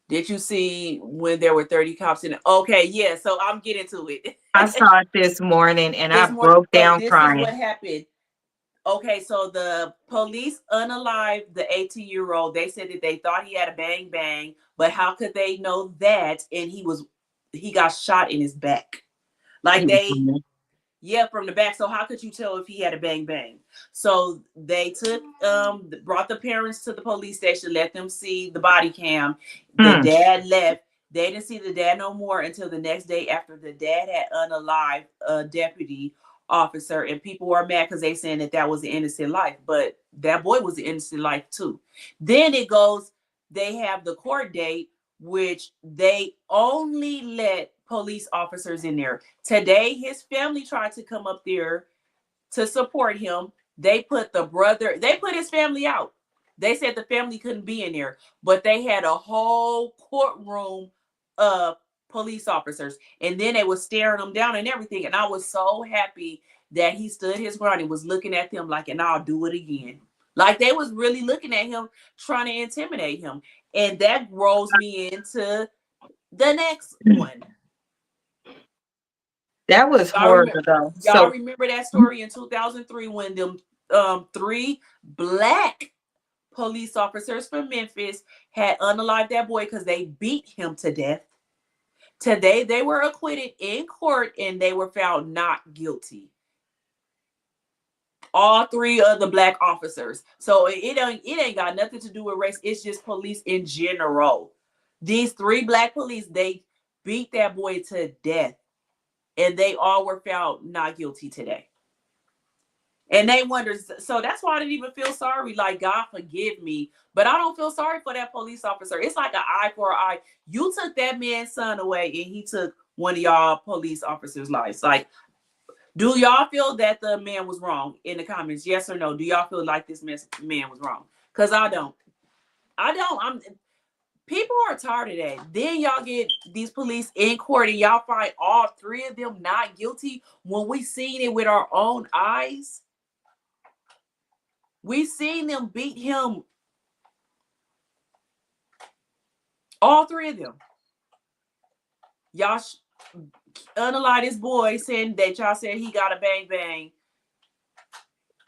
Did you see when there were 30 cops in it? Okay, yeah. So I'm getting to it. I saw it this morning and I This morning. broke So down this is what crying. happened. Okay, so the police unalived the 18-year-old. They said that they thought he had a bang bang, but how could they know that? And he got shot in his back. Like He was funny. Yeah, from the back. So how could you tell if he had a bang bang? So they took brought the parents to the police station, let them see the body cam. The Mm. dad left. They didn't see the dad no more until the next day after the dad had unalived a deputy officer, and people were mad because they saying that that was an innocent life, but that boy was an innocent life too. Then it goes, they have the court date, which they only let police officers in there. Today, his family tried to come up there to support him. They put his family out. They said the family couldn't be in there, but they had a whole courtroom of police officers, and then they were staring them down and everything. And I was so happy that he stood his ground and was looking at them like, and I'll do it again. Like they was really looking at him, trying to intimidate him. And that rolls me into the next one. That was Y'all remember, horrible, though. y'all So, remember that story in 2003 when them three black police officers from Memphis had unalived that boy because they beat him to death. Today they were acquitted in court and they were found not guilty. All three of the black officers. So it ain't got nothing to do with race. It's just police in general. These three black police, they beat that boy to death, and they all were found not guilty today. And they wonder, so that's why I didn't even feel sorry. Like, God forgive me, but I don't feel sorry for that police officer. It's like an eye for an eye. You took that man's son away, and he took one of y'all police officers' lives. Like, do y'all feel that the man was wrong in the comments? Yes or no? Do y'all feel like this man was wrong? Because I don't. I don't. People are tired of that. Then y'all get these police in court and y'all find all three of them not guilty when we seen it with our own eyes. We seen them beat him, all three of them. Y'all unalive this boy saying that y'all said he got a bang bang.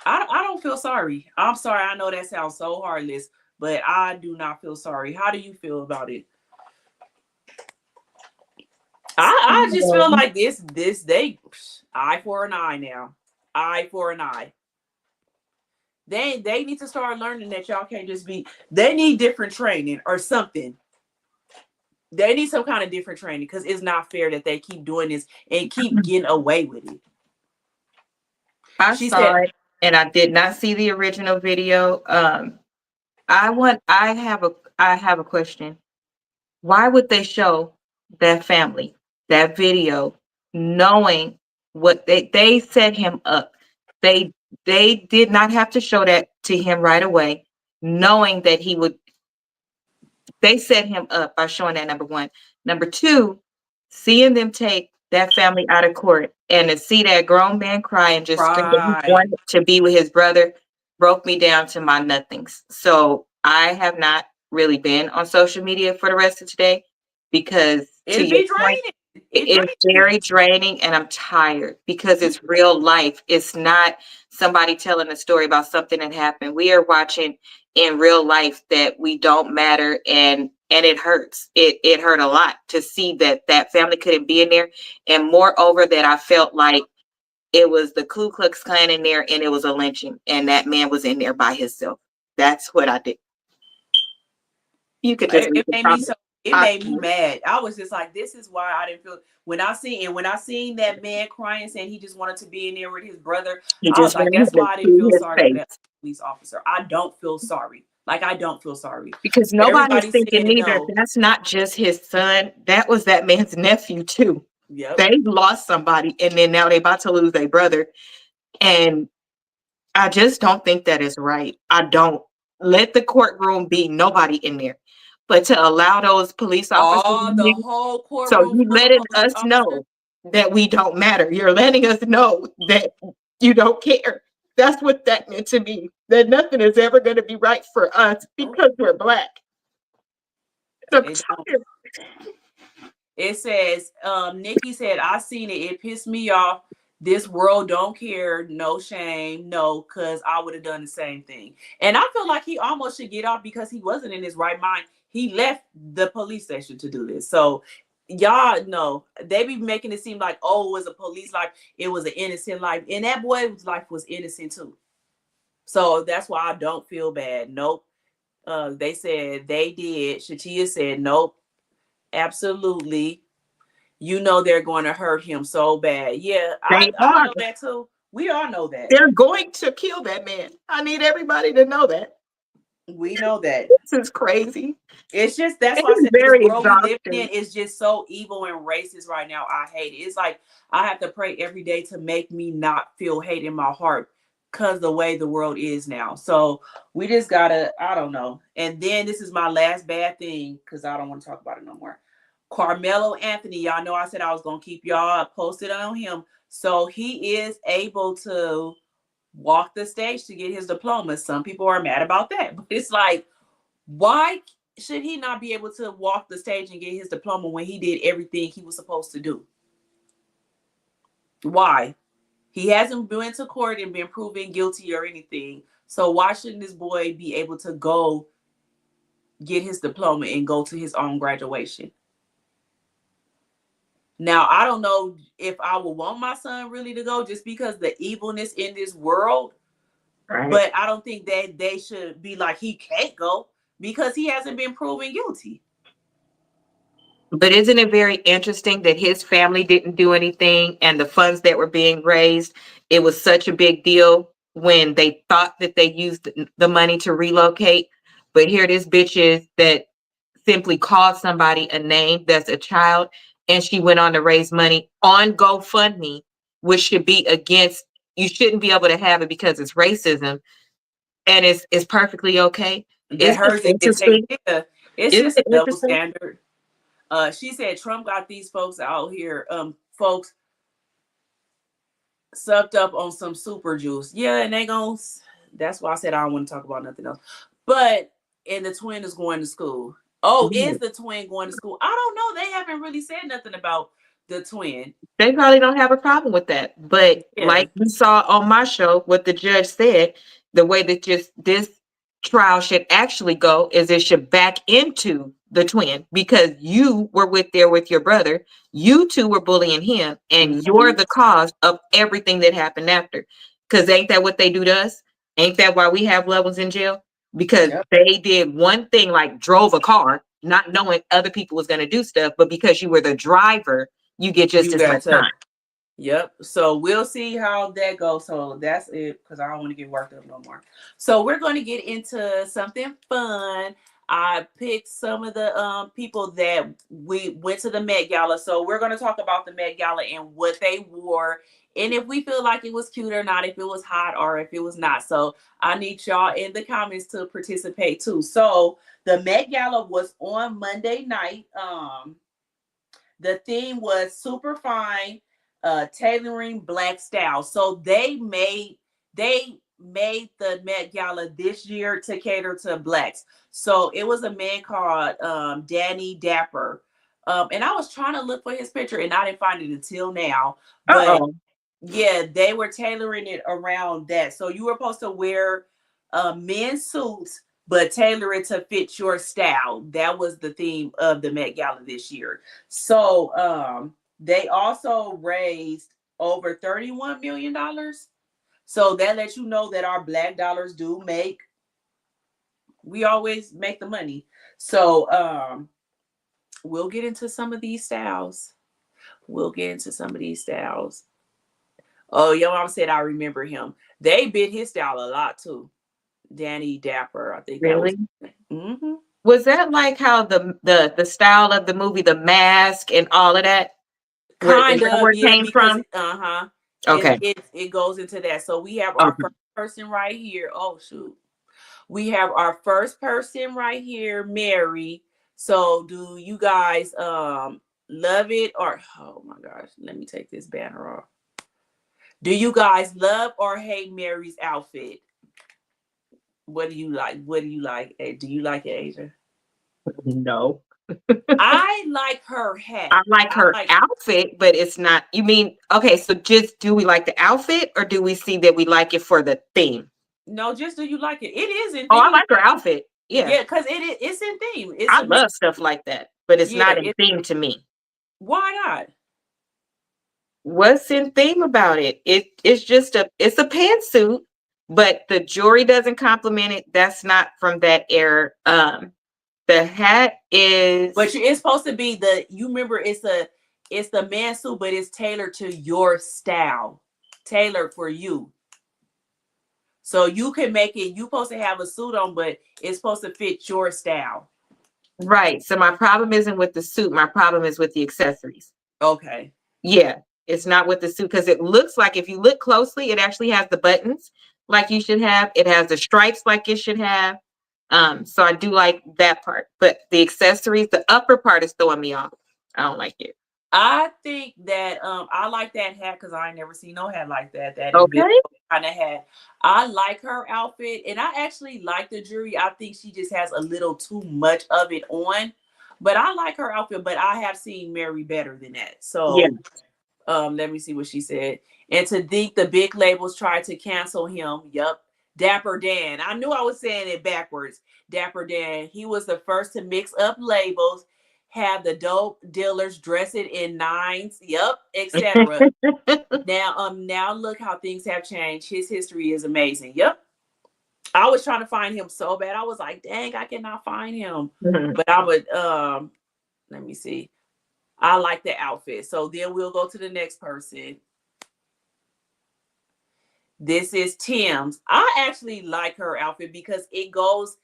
I don't feel sorry. I'm sorry. I know that sounds so heartless, but I do not feel sorry. How do you feel about it? I just feel like this they eye for an eye now. Eye for an eye. They need to start learning that y'all can't just be, they need different training or something. They need some kind of different training because it's not fair that they keep doing this and keep getting away with it. I She saw said, it and I did not see the original video. I have a question. Why would they show that family that video knowing what they set him up? They they did not have to show that to him right away, knowing that he would. They set him up by showing that, number one. Number two, seeing them take that family out of court and to see that grown man cry and just scream that he right. wanted to be with his brother broke me down to my nothings. So I have not really been on social media for the rest of today because, to It'll your be point, draining. it It is drains very draining and I'm tired because it's real life. It's not somebody telling a story about something that happened. We are watching in real life that we don't matter, and it hurts. It hurt a lot to see that that family couldn't be in there, and moreover that I felt like it was the Ku Klux Klan in there and it was a lynching and that man was in there by himself. That's what I did. You could just it, read it the made me comments. so it I made me mad. I was just like, this is why I didn't feel, when I seen that man crying saying he just wanted to be in there with his brother. You I was just like, wanted that's to why I didn't see feel his sorry for that face police officer. I don't feel sorry. Like I don't feel sorry. because nobody is Everybody thinking said neither. no. That's not just his son. That was that man's nephew too. Yep. They lost somebody and then now they about to lose their brother. And I just don't think that is right. I don't. Let the courtroom be nobody in there. But to allow those police officers All in the there, whole so courtroom you full of letting police us officers. know that we don't matter. You're letting us know that you don't care. That's what that meant to me. That nothing is ever going to be right for us Oh, because we're black. I'm it don't. tired. It says, Nikki said, I seen it. It pissed me off. This world don't care. No shame. No, because I would have done the same thing. And I feel like he almost should get off because he wasn't in his right mind. He left the police station to do this. So y'all know they be making it seem like, oh, it was a police life, it was an innocent life, and that boy's life was innocent too. So that's why I don't feel bad. Nope. They said they did. Shatia said nope, absolutely. You know they're going to hurt him so bad. Yeah, I They I are. know that too. We all know that. They're going to kill that man. I need everybody to know that. We know that. This is crazy. It's just that's why I It's said this very world we live in exhausting. is just so evil and racist right now. I hate it. It's like I have to pray every day to make me not feel hate in my heart because the way the world is now. So we just gotta, I don't know. And then this is my last bad thing because I don't want to talk about it no more. Carmelo Anthony, y'all know I said I was gonna keep y'all posted on him. So he is able to walk the stage to get his diploma. Some people are mad about that, but it's like, why should he not be able to walk the stage and get his diploma when he did everything he was supposed to do? Why? He hasn't been to court and been proven guilty or anything. So why shouldn't this boy be able to go get his diploma and go to his own graduation? Now, I don't know if I would want my son really to go just because the evilness in this world, Right. but I don't think that they should be like he can't go because he hasn't been proven guilty. But isn't it very interesting that his family didn't do anything and the funds that were being raised, it was such a big deal when they thought that they used the money to relocate. But here this bitch is that simply called somebody a name that's a child, and she went on to raise money on GoFundMe, which should be against, you shouldn't be able to have it because it's racism, and it's perfectly okay. That Isn't it hers is taken. interesting? Yeah, it's Isn't just a it double interesting? standard. She said Trump got these folks out here, folks sucked up on some super juice. Yeah, and they gon' that's why I said I don't want to talk about nothing else. But and the twin is going to school. Oh, is the twin going to school? I don't know. They haven't really said nothing about the twin. They probably don't have a problem with that. But Yeah. like we saw on my show, what the judge said, the way that just this trial should actually go is it should back into the twin because you were with your brother. You two were bullying him, and you're Mhm. the cause of everything that happened after. Because ain't that what they do to us? Ain't that why we have loved ones in jail? Because Yep. they did one thing like drove a car, not knowing other people was going to do stuff, but because you were the driver, you get just You as got much to. time. Yep. So we'll see how that goes. So that's it because I don't want to get worked up no more. So we're going to get into something fun. I picked some of the people that we went to the Met Gala. So we're going to talk about the Met Gala and what they wore and if we feel like it was cute or not, if it was hot or if it was not. So I need y'all in the comments to participate too. So the Met Gala was on Monday night. The theme was super fine, tailoring black style. So they made the Met Gala this year to cater to blacks. So it was a man called Danny Dapper. And I was trying to look for his picture and I didn't find it until now. Uh But oh. yeah, they were tailoring it around that. So you were supposed to wear men's suits, but tailor it to fit your style. That was the theme of the Met Gala this year. So they also raised over $31 million. So that lets you know that our black dollars do make, we always make the money. So we'll get into some of these styles. We'll get into some of these styles. Oh, your mom said I remember him. They bit his style a lot too. Danny Dapper, I think that was. Really? Mm-hmm. Was that like how the style of the movie The Mask and all of that? Where is Kind that of, where it yeah, came because from? it, Okay. it it goes into that. So we have our Okay. first person right here. Oh shoot, we have our first person right here, Mary. So do you guys love it or oh my gosh, let me take this banner off. Do you guys love or hate Mary's outfit? What do you like? What do you like? Do you like it, Asia? No. I like her hat. I like I her like outfit, but it's not. You mean okay? So just do we like the outfit, or do we see that we like it for the theme? no, just do you like it? It is in Oh, I theme. like her outfit. Yeah, Yeah, because it's in theme. It's I a love stuff like that, but it's yeah, not a theme to me. Why not? What's in theme about it? It's just a pantsuit, but the jewelry doesn't complement it. That's not from that era. The hat But is it's supposed to be the. You remember it's the man suit, but it's tailored to your style, tailored for you. So you can make it. You supposed to have a suit on, but it's supposed to fit your style. right. So my problem isn't with the suit. My problem is with the accessories. Okay. Yeah, it's not with the suit because it looks like if you look closely, it actually has the buttons like you should have. It has the stripes like it should have. So I do like that part, but the accessories, the upper part is throwing me off. I don't like it. I think that I like that hat because I ain't never seen no hat like that. That invisible Okay. kind of hat. I like her outfit, and I actually like the jewelry. I think she just has a little too much of it on, but I like her outfit. But I have seen Mary better than that. Yeah. So let me see what she said. And to think the big labels tried to cancel him. Yup. Dapper Dan. I knew I was saying it backwards. Dapper Dan. He was the first to mix up labels, have the dope dealers dress it in nines. Yup, etc. Now look how things have changed. His history is amazing. Yep. I was trying to find him so bad. I was like, dang, I cannot find him. Mhm. But I would let me see. I like the outfit. So then we'll go to the next person. This is Tim's. I actually like her outfit because it goes,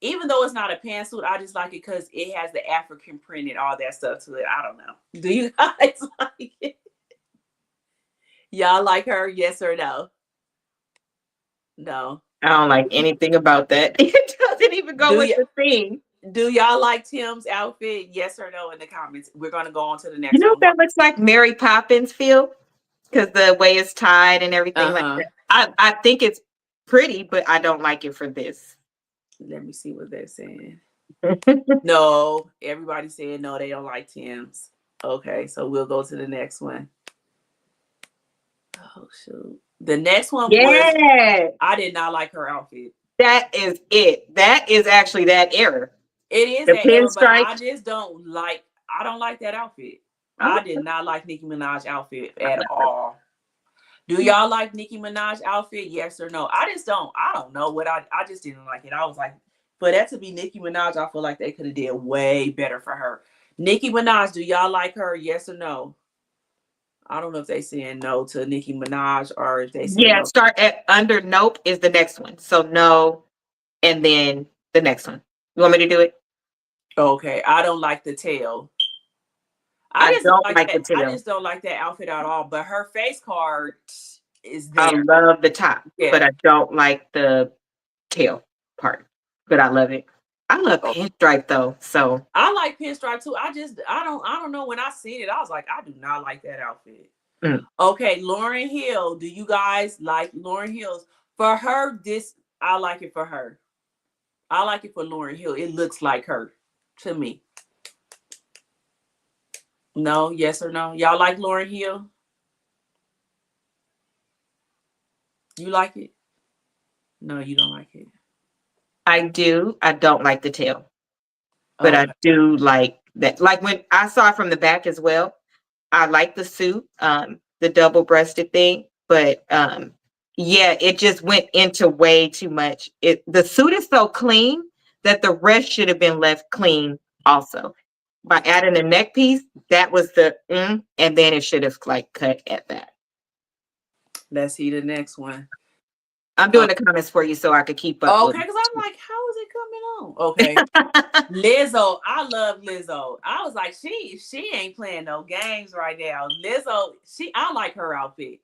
even though it's not a pantsuit, I just like it because it has the African print and all that stuff to it. I don't know. Do you guys like it? Y'all like her? Yes or no? No. I don't like anything about that. It doesn't even go Do with you the theme. do y'all like Tim's outfit? Yes or no in the comments. We're gonna go on to the You next know what one. that looks like? Mary Poppins feel? Because the way it's tied and everything like Uh-huh. that. I think it's pretty, but I don't like it for this. Let me see what they're saying. No, everybody said no, they don't like Tim's. Okay, so we'll go to the next one. Oh shoot. The next one was Yeah, I did not like her outfit. that is it. That is actually that error. It is The that era, but I pinstripes. just don't like. I don't like that outfit. Oh, I did not like Nicki Minaj outfit at all. Do y'all like Nicki Minaj outfit? Yes or no? I just don't. I don't know what I just didn't like it. I was like, for that to be Nicki Minaj, I feel like they could have did way better for her. Nicki Minaj, do y'all like her? Yes or no? I don't know if they saying no to Nicki Minaj or if they saying yeah, no. start at under nope is the next one. So no, and then the next one. You want me to do it? Okay, I don't like the tail. I I just don't don't like like that. the I tail. just don't like that outfit at all. But her face card is I there. love the top, Yeah. but I don't like the tail part. But I love it. I love Oh, pinstripe though. So I like pinstripe too. I don't know when I seen it. I was like, I do not like that outfit. mm, Okay, Lauren Hill. Do you guys like Lauren Hill's? For her, this I like it for her. I like it for Lauren Hill. It looks like her to me. No, yes or no? Y'all like Lauren Hill? You like it? No, you don't like it. I do. I don't like the tail, but I Okay. do like that. Like when I saw it from the back as well, I like the suit, the double breasted thing, but yeah, it just went into way too much. It the suit is so clean that the rest should have been left clean also. By adding the neck piece, that was the and then it should have like cut at that. Let's see the next one. I'm doing the comments for you so I could keep up with Okay, because I'm like, how is it coming on? Okay. it. Lizzo, I love Lizzo. I was like, she ain't playing no games right now. Lizzo, I like her outfit.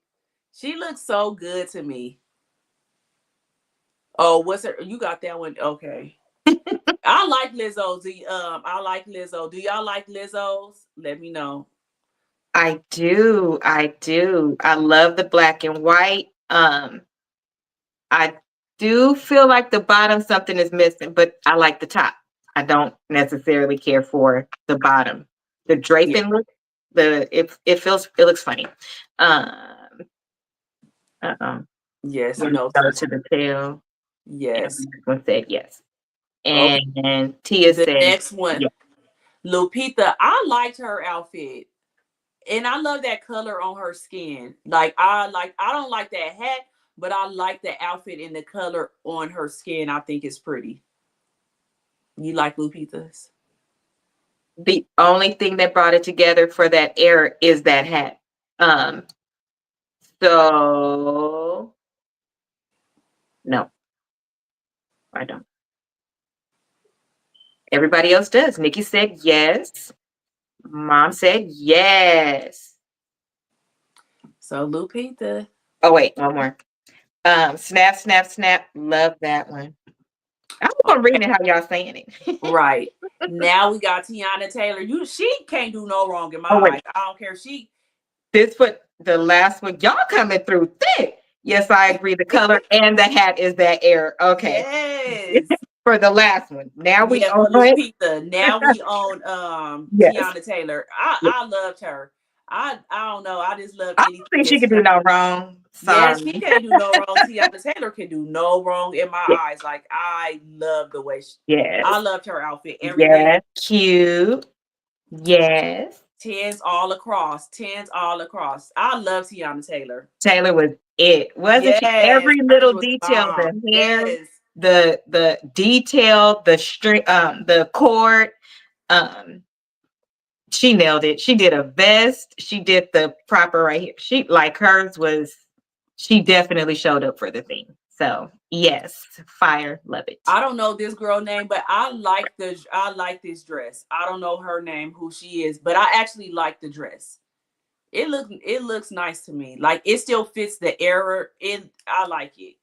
She looks so good to me. Oh, what's her? You got that one? Okay. I like Lizzo. I like Lizzo. Do y'all like Lizzo's? Let me know. I do. I do. I love the black and white. I do feel like the bottom something is missing, but I like the top. I don't necessarily care for the bottom. The Yeah. draping look, it looks funny. Um, uh-oh. Yes, Let me no. go to the tail. And Yes. one said yes. Okay. And Tia The said next one. yes. Lupita, I liked her outfit. And I love that color on her skin. I don't like that hat, but I like the outfit and the color on her skin. I think it's pretty. You like Lupita's? The only thing that brought it together for that era is that hat. Um, so no, I don't. Everybody else does. Nikki said yes. Mom said yes. So Lupita. Oh wait, one more. Snap, snap, snap. Love that one. I'm gonna read Okay. it how y'all saying it. Right. Now we got Tiana Taylor. She can't do no wrong in my Oh wait, eyes. I don't care. She this one, the last one. Y'all coming through thick. Yes, I agree. The color and the hat is that air. Okay. yes. For the last one. Now we Yeah, own for it. Lupita. Now we own Yes. Tiana Taylor. Yes. I loved her. I don't know. I just love I anything don't think that she she could do got. no wrong. Yeah, she Sorry. can't do no wrong. Tiana Taylor can do no wrong in my Yes. eyes. Like I love the way I Yes. loved her outfit. Everything Yes. Cute. Yes. tens all across. Tens all across. I love Tiana Taylor. Taylor was it, wasn't she? Yes, Every hers little was detail, bomb. the hair, Yes. the detail, the string, the cord, um, she nailed it. She did a vest. She did the proper right here. She like hers was. She definitely showed up for the thing. So yes, fire, love it. I don't know this girl name, but I like this dress. I don't know her name, who she is, but I actually like the dress. It looks nice to me. Like it still fits the era. I like it.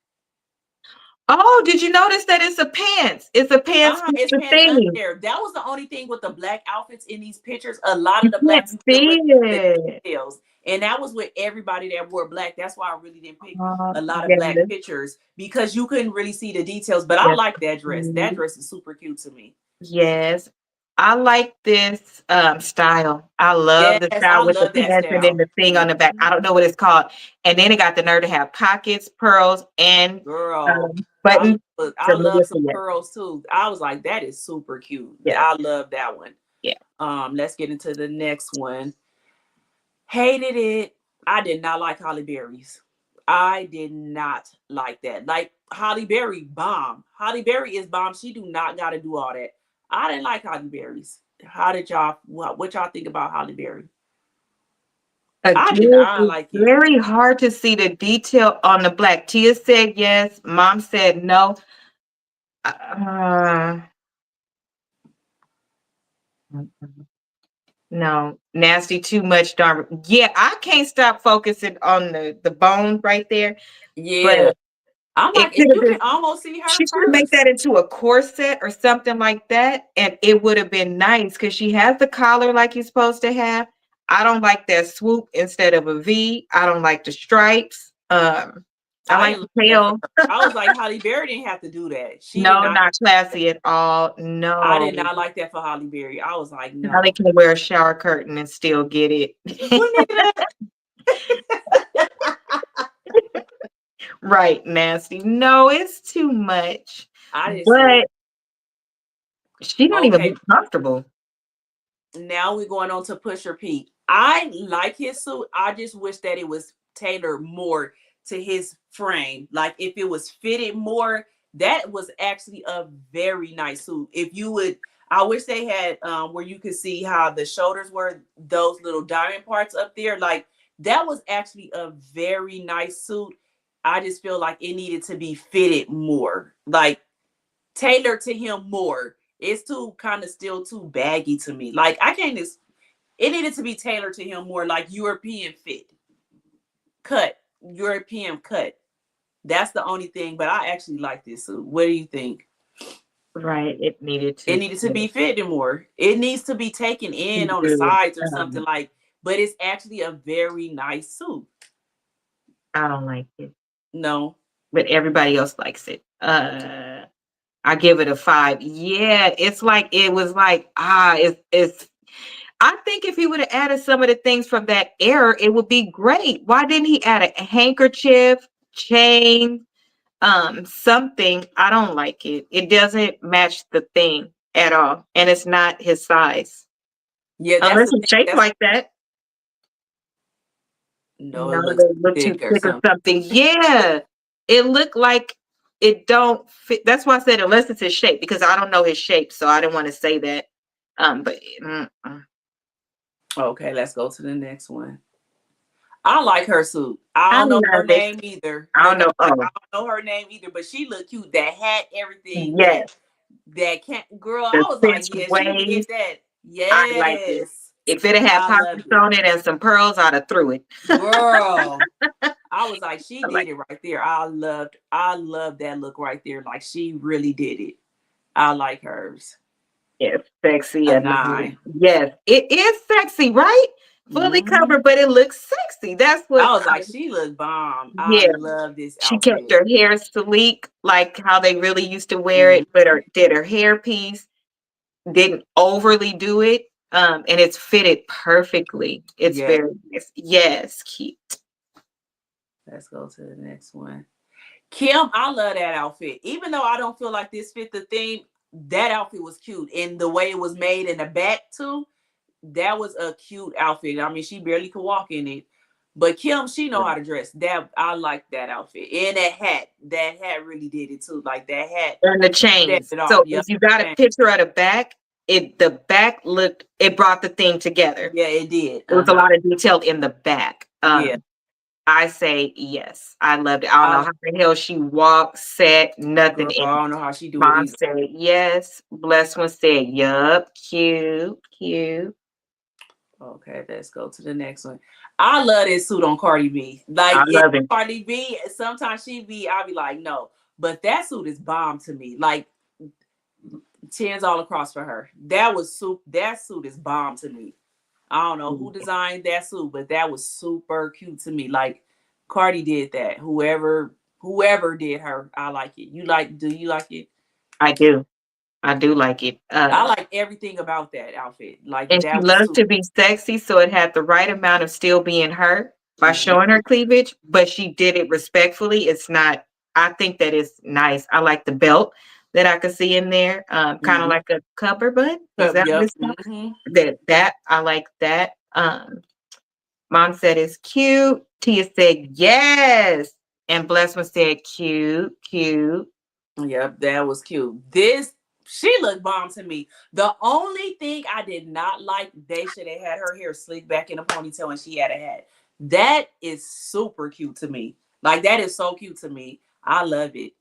Oh, did you notice that it's a pants? It's a pants with It's the pants under thing. there. That was the only thing with the black outfits in these pictures. A lot You of the can't black people didn't see really see the it. details, and that was with everybody that wore black. That's why I really didn't pick a lot of Yes, black pictures because you couldn't really see the details. But I yes. like that dress. That dress is super cute to me. Yes. I like this style. I love Yes, the style I with the love that pants and then style. the thing on the back. I Mhm. don't know what it's called. And then it got the nerve to have pockets, pearls, and Girl, buttons. I So me love with some the yes. pearls too. I was like, that is super cute. Yes. I love that one. Yeah. Let's get into the next one. Hated it. I did not like Holly Berry's. I did not like that. Like Holly Berry, bomb. Holly Berry is bomb. She do not got to do all that. I didn't like Holly Berry's. How did y'all? What y'all think about Holly Berry? I did Again, not it's like it. very hard to see the detail on the black. Tia said yes. Mom said no. Uh, no, nasty too much, darn. Yeah, I can't stop focusing on the bone right there, but Yeah, I'm it like, could and have you been. can almost see her She should make purse. that into a corset or something like that, and it would have been nice because she has the collar like you're supposed to have. I don't like that swoop instead of a V. I don't like the stripes. I I like didn't the like that for tail. her. I was like, Holly Berry didn't have to do that. She did No, not. not classy at all. I did No. not like that for Holly Berry. I was like, Now they no. can wear a shower curtain and still get Who it. needed that? Right, nasty. No, it's too much. I didn't see it. But she don't even Okay, look comfortable. now we're going on to Pusher P. I like his suit. I just wish that it was tailored more to his frame. Like if it was fitted more, that was actually a very nice suit. If you would, I wish they had where you could see how the shoulders were, those little diamond parts up there. Like that was actually a very nice suit. I just feel like it needed to be fitted more. Like tailored to him more. It's too kind of still too baggy to me. Like I can't just it needed to be tailored to him more like European fit. Cut. European cut. That's the only thing, but I actually like this suit. What do you think? Right. It needed It to needed to fit. be fitted more. It needs to be taken in on the Good. sides or something like, but it's actually a very nice suit. I don't like it. No. But everybody else likes it. I give it a 5. Yeah, it's like it was like, it's I think if he would have added some of the things from that era, it would be great. Why didn't he add a handkerchief, chain, something? I don't like it. It doesn't match the thing at all. And it's not his size. Yeah, that's Unless the it's thing. shaped That's like that. no, it No, looks they look too thick or thick or something. something. Yeah. It looked like it don't fit. That's why I said unless it's his shape, because I don't know his shape, so I didn't want to say that. But Okay, let's go to the next one. I like her suit. I I don't know her love it. name either. I The don't guy, know. I Oh, don't know her name either, but she looked cute. That hat, everything. yes. That can't girl. The I was like, cinch yeah, she need to get waist. that. I like it. Yes, If it had I pockets loved it, on it and some pearls, I'd have threw it. girl. I was like, she I did like it right there. I loved that look right there. Like she really did it. I like hers. it. Sexy A enough. nine. Yes, it is sexy, right? Fully Hmm. covered, but it looks sexy. That's what I was like, she looked bomb. I yeah. love this She kept outfit. her hair sleek, like how they really used to wear Mm, it, but her did her hair piece, didn't overly do it. And it's fitted perfectly. It's yeah. very nice. Yes, cute. Let's go to the next one. Kim, I love that outfit. Even though I don't feel like this fit the theme, that outfit was cute. And the way it was made in the back too, that was a cute outfit. I mean, she barely could walk in it. But Kim, she know how to dress. That I like that outfit. And that hat. That hat really did it too. Like that hat And the set chains. it off. So Yep. if you got a picture of the back, the back looked it brought the thing together. Yeah, it did. It was a Uh-huh. lot of detail in the back. Yeah. I say yes. I loved it. I don't know I how the hell she walked, sat, nothing girl, in I it. don't know how she do it Mom either. said yes. Blessed one said yup. Cute, cute. Okay, let's go to the next one. I love this suit on Cardi B. I Like it love it. Cardi B, sometimes she be, I'll be like, no. But that suit is bomb to me. Like tens all across for her. That suit is bomb to me. I don't know who designed that suit, but that was super cute to me. Like Cardi did that. Whoever did her, I like it. Do you like it? I do. I do like it. I like everything about that outfit. Like And she that was loves super. to be sexy, so it had the right amount of still being her by Mhm. showing her cleavage, but she did it respectfully. It's not, I think that is nice. I like the belt that I could see in there, kind of Mhm. like a cover bun. Is that what Yep. it's called? Hmm. That I like that. Mom said it's cute. Tia said yes. And Bless one said cute, cute. Yep, that was cute. This she looked bomb to me. The only thing I did not like, they should have had her hair slicked back in a ponytail and she had a hat. That is super cute to me. Like that is so cute to me. I love it.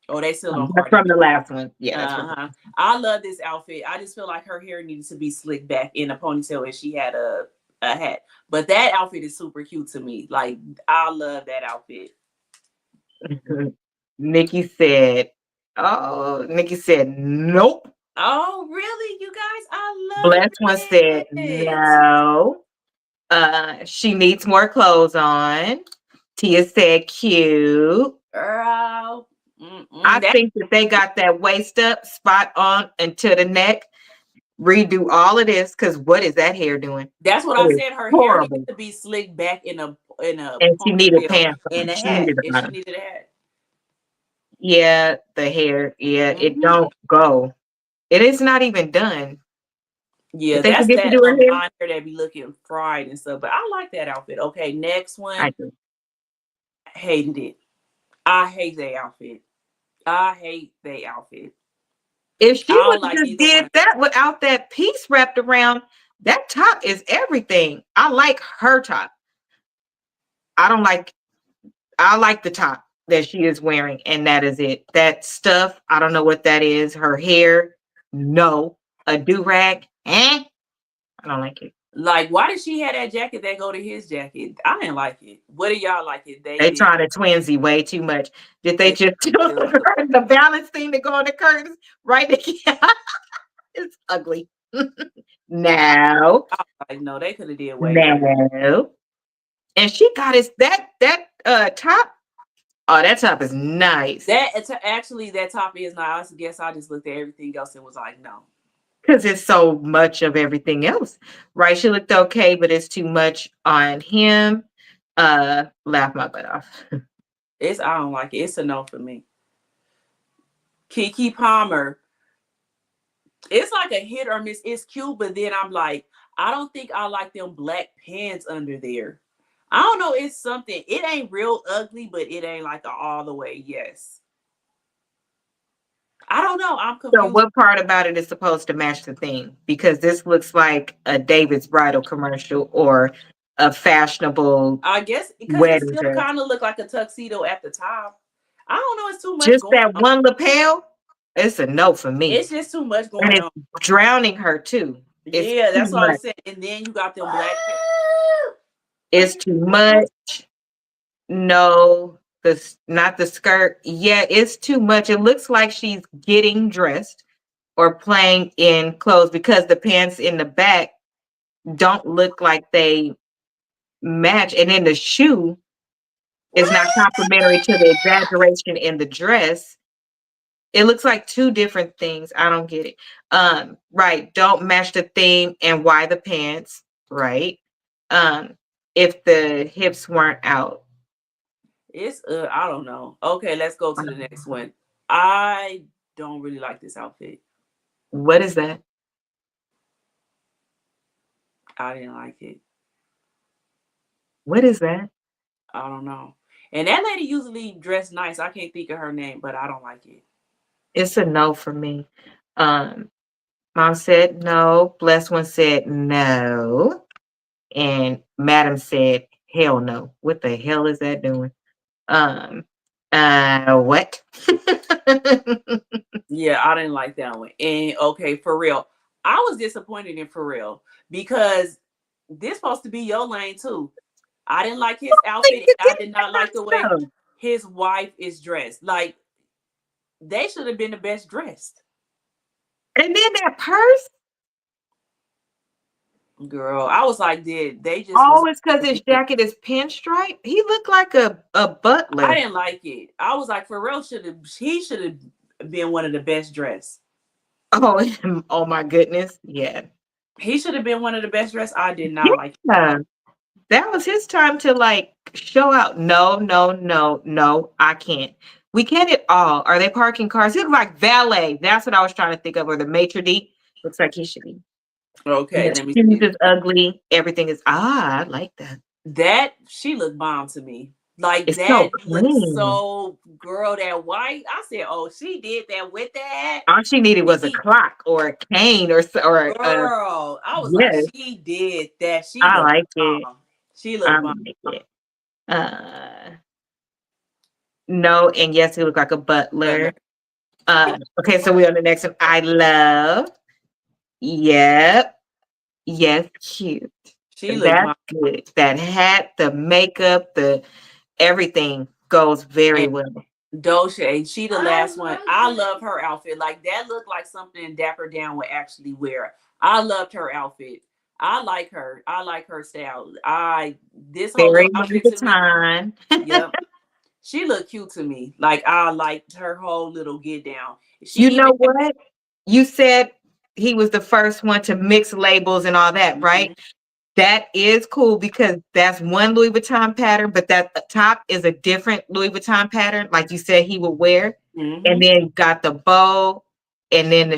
Oh, they still on That's Cardi from B. the last one. Yeah, that's from Uh-huh. I love this outfit. I just feel like her hair needed to be slicked back in a ponytail and she had a hat. But that outfit is super cute to me. Like I love that outfit. Nikki said, oh, Nikki said, nope. Oh, really, you guys? I Blessed one said, love it. no. She needs more clothes on. Tia said, cute. Girl. I That think that they got that waist up spot on into the neck. Redo all of this because what is that hair doing? that's what It I is said. Her hair needed horrible. to be slicked back in a And she needed ponytail pants and on. a She hat. needed a And she bottom. needed a hat. Yeah, the hair. Yeah, it Hmm. don't go. It is not even done. Yeah, Did they that's forget to that do her hair? line hair that be looking fried and stuff. But I like that outfit. Okay, next I one. do. Hated it. I hate that outfit. I hate that outfit. If I she would don't have like just neither one. did that without that piece wrapped around, that top is everything. I like her top. I don't like I like the top that she is wearing, and that is it. That stuff, I don't know what that is. Her hair, no. A do-rag, I don't like it. Like, why did she have that jacket that go to his jacket? I didn't like it. What do y'all like it? They They did. trying to twinsy way too much. Did they It just do was the balance thing to go on the curtains right there? It's ugly. No, like, no, they could have did way better. no. And she got his that top. Oh, that top is nice That it's actually that top is not. I guess I just looked at everything else and was like, no, because it's so much of everything else. Right? She looked okay, but it's too much on him. Laugh my butt off. it's I don't like it. It's a no for me. Kiki Palmer, It's like a hit or miss. It's cute, but then I'm like, I don't think I like them black pants under there. I don't know. It's something. It ain't real ugly, but it ain't like a all the way yes. I don't know. I'm So confused. what part about it is supposed to match the theme? Because this looks like a David's bridal commercial or a fashionable I guess because it wedding still dress. kind of look like a tuxedo at the top. I don't know. It's too much Just going that on. one lapel, it's a no for me. It's just too much And going it's on. drowning her too. It's Yeah, too that's what I much. was saying. And then you got them black. What It's you too doing? much. No, not the skirt. Yeah, it's too much. It looks like she's getting dressed or playing in clothes because the pants in the back don't look like they match. And then the shoe is not complementary to the exaggeration in the dress. It looks like two different things. I don't get it. Right. Don't match the theme and why the pants, right? Um, if the hips weren't out. It's I don't know. Okay, let's go to the next one. I don't really like this outfit. What is that? I didn't like it. What is that? I don't know. And that lady usually dressed nice. I can't think of her name, but I don't like it. It's a no for me. Um, Mom said no. Blessed one said no. And Madam said, hell no. What the hell is that doing? Um, what? Yeah, I didn't like that one. And okay, for real, I was disappointed in Pharrell because this supposed to be your lane too. I didn't like his Think outfit, you and did I did not that like the way stuff. his wife is dressed. Like they should have been the best dressed. And then that purse, Girl, I was like, did they just was oh, it's because his jacket is pinstripe. He looked like a I butler. didn't like it. I was like, Pharrell should have been one of the best dressed. Oh, oh my goodness. Yeah. He should have been one of the best dressed. I did not like it at Yeah. all. That was his time to like show out. No, no, no, no, I can't. We can't at all. Are they parking cars? He looks like valet. That's what I was trying to think of. Or the maitre d. Looks like he should be. Okay, The let me shoes see. is ugly. Everything is I like that. That she looked bomb to me. Like It's so that looks clean. so girl. That white. I said, oh, she did that with that. All she needed was a She clock or a cane or a girl. I was like, yes. she did that. She I looked like it. bomb. She I looked bomb. like it. Uh, no, and yes, he looked like a butler. Butler. Okay, so we on the next one. I love. Yep. Yes, cute. She looked That's bomb. good. That hat, the makeup, the everything goes very And well. Dolce, she the last one. I love her outfit. Like that looked like something Dapper Dan would actually wear. I loved her outfit. I like her. I like her style. I this whole Very little Louis outfit to me. Vuitton. Yep. She looked cute to me. Like I liked her whole little get down. She You even know what? You said he was the first one to mix labels and all that, right? mhm, That is cool because that's one Louis Vuitton pattern, but that top is a different Louis Vuitton pattern, like you said he would wear. And mhm. then got the bow, and then the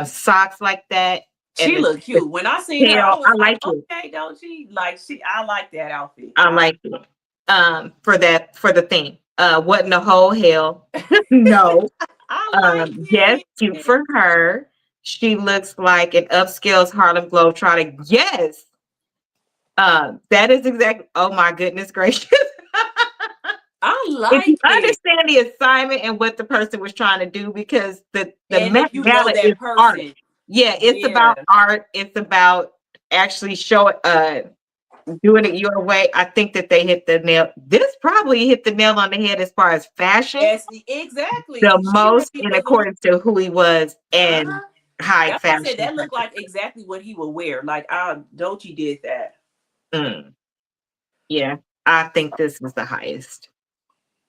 socks like that, and She looked the cute. When I seen her, I tail. was I like, like it. okay, don't she? Like she I like that outfit. I like it. For that for the theme. Wasn't a whole hell. No. I like Yes, cute it. for her. She looks like an upscale Harlem Globetrotter. Yes. That is exactly. Oh my goodness gracious! I If you like it. understand the assignment and what the person was trying to do, because the And Met if you know Gala is that art. person, Yeah, it's yeah. about art. It's about actually showing doing it your way. I think that they hit the nail. This probably hit the nail on the head as far as fashion, Yes, the exactly. She most really in was on. accordance to who he was and Uh-huh. high That's why I said fashion. that looked like exactly what he would wear. Like Dolce did that. Mm, yeah, I think this is the highest.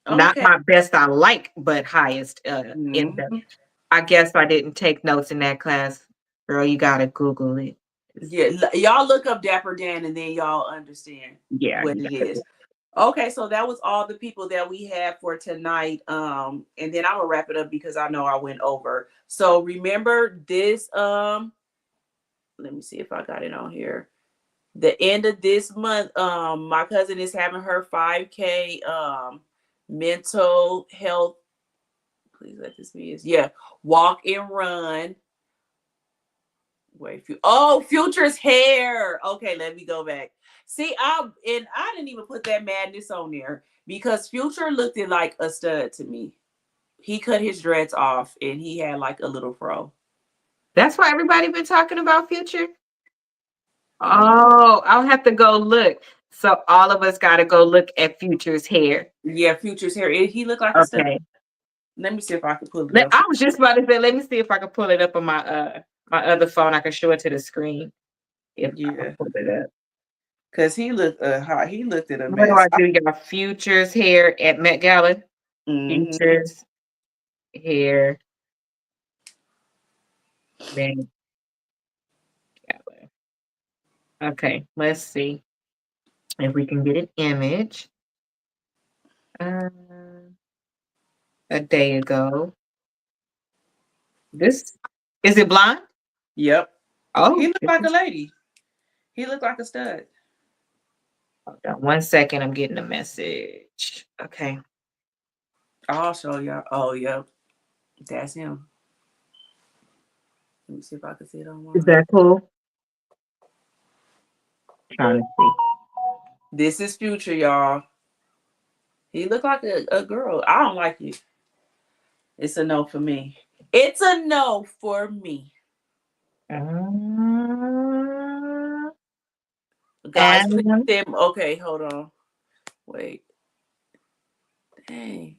Not Okay. my best I like, but highest in the Mhm. I guess I didn't take notes in that class. Girl, you gotta Google it. Yeah, y'all look up Dapper Dan and then y'all understand Yeah, what you it gotta is. Okay, so that was all the people that we had for tonight. And then I'm gonna wrap it up because I know I went over. So remember this. Let me see if I got it on here. The end of this month, my cousin is having her 5K mental health. Please let this be his. Yeah, walk and run. Wait, Future's hair. Okay, let me go back. See, I didn't even put that madness on there because Future looked it like a stud to me. He cut his dreads off and he had like a little fro. That's why everybody been talking about Future. Yeah, Oh, I'll have to go look. So all of us got to go look at Future's hair. yeah, Future's hair. He looked like a stud. Okay. Let me see if I can pull it up. I was just about to say, let me see if I can pull it up on my other phone. I can show it to the screen if I can Yeah, pull it up. because he looked hot. He looked at a What do I mess. do? You got Future's hair at Met Gala. Mm-hmm. Future's hair Met Gala. Okay, let's see if we can get an image. Uh, a day ago. This is it blonde? Yep. He Oh, looked this like a is, lady. He looked like a stud. hold on 1 second. I'm getting a message. Okay. I'll show y'all. Oh, yep. That's him. Let me see if I can see it Is online. that cool? Trying to see. This is Future, y'all. He looked like a girl. I don't like it. It's a no for me. It's a no for me. Uh, Guys, please and send. Okay, hold on. Wait. Dang.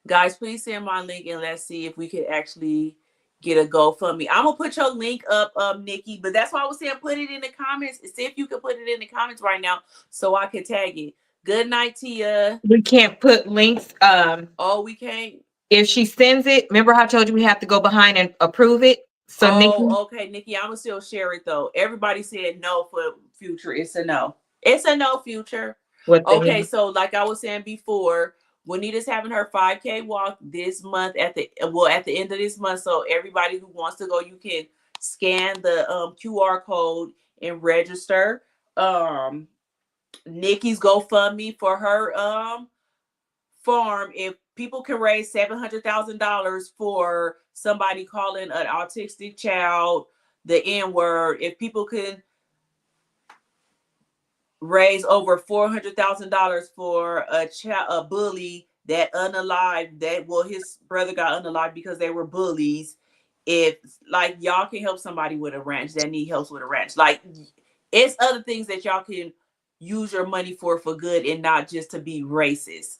Guys, please send my link and let's see if we can actually get a GoFundMe. I'm gonna put your link up, Nikki. But that's why I was saying put it in the comments. See if you can put it in the comments right now so I can tag it. Good night, Tia. we can't put links. Oh, we can't. If she sends it, remember how I told you we have to go behind and approve it? So Nikki, Oh, okay, Nikki. I'm gonna still share it though. Everybody said no for Future. It's a no. It's a no, Future. what the Okay, hell? so like I was saying before, Juanita's having her 5K walk this month at the end of this month. So everybody who wants to go, you can scan the QR code and register. Um, Nikki's GoFundMe for her farm. If people can raise $700,000 for somebody calling an autistic child the N word, if people can raise over $400,000 for a bully that unalived that well his brother got unalived because they were bullies. If like y'all can help somebody with a ranch that need help with a ranch, like it's other things that y'all can use your money for good and not just to be racist.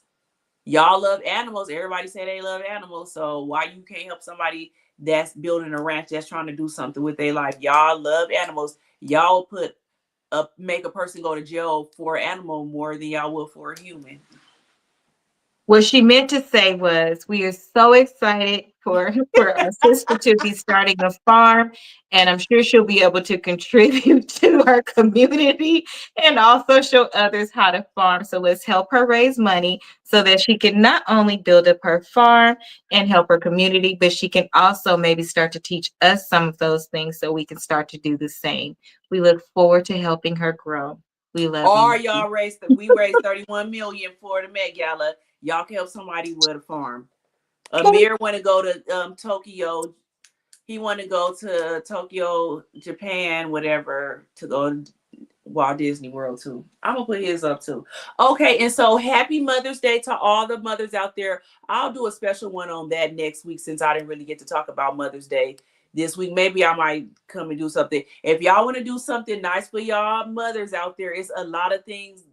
Y'all love animals. Everybody say they love animals. So why you can't help somebody that's building a ranch that's trying to do something with their life? Y'all love animals. Y'all put make a person go to jail for an animal more than y'all would for a human. What she meant to say was, we are so excited for our sister to be starting a farm, and I'm sure she'll be able to contribute to our community and also show others how to farm. So let's help her raise money so that she can not only build up her farm and help her community, but she can also maybe start to teach us some of those things so we can start to do the same. We look forward to helping her grow. We love Or you. y'all we raised 31 million for the Met Gala. Y'all can help somebody with a farm. Amir want to go to Tokyo. He want to go to Tokyo, Japan, whatever, to go to Walt Disney World too. I'm gonna put his up too. Okay, and so happy Mother's Day to all the mothers out there. I'll do a special one on that next week since I didn't really get to talk about Mother's Day this week. Maybe I might come and do something. If y'all want to do something nice for y'all mothers out there, it's a lot of things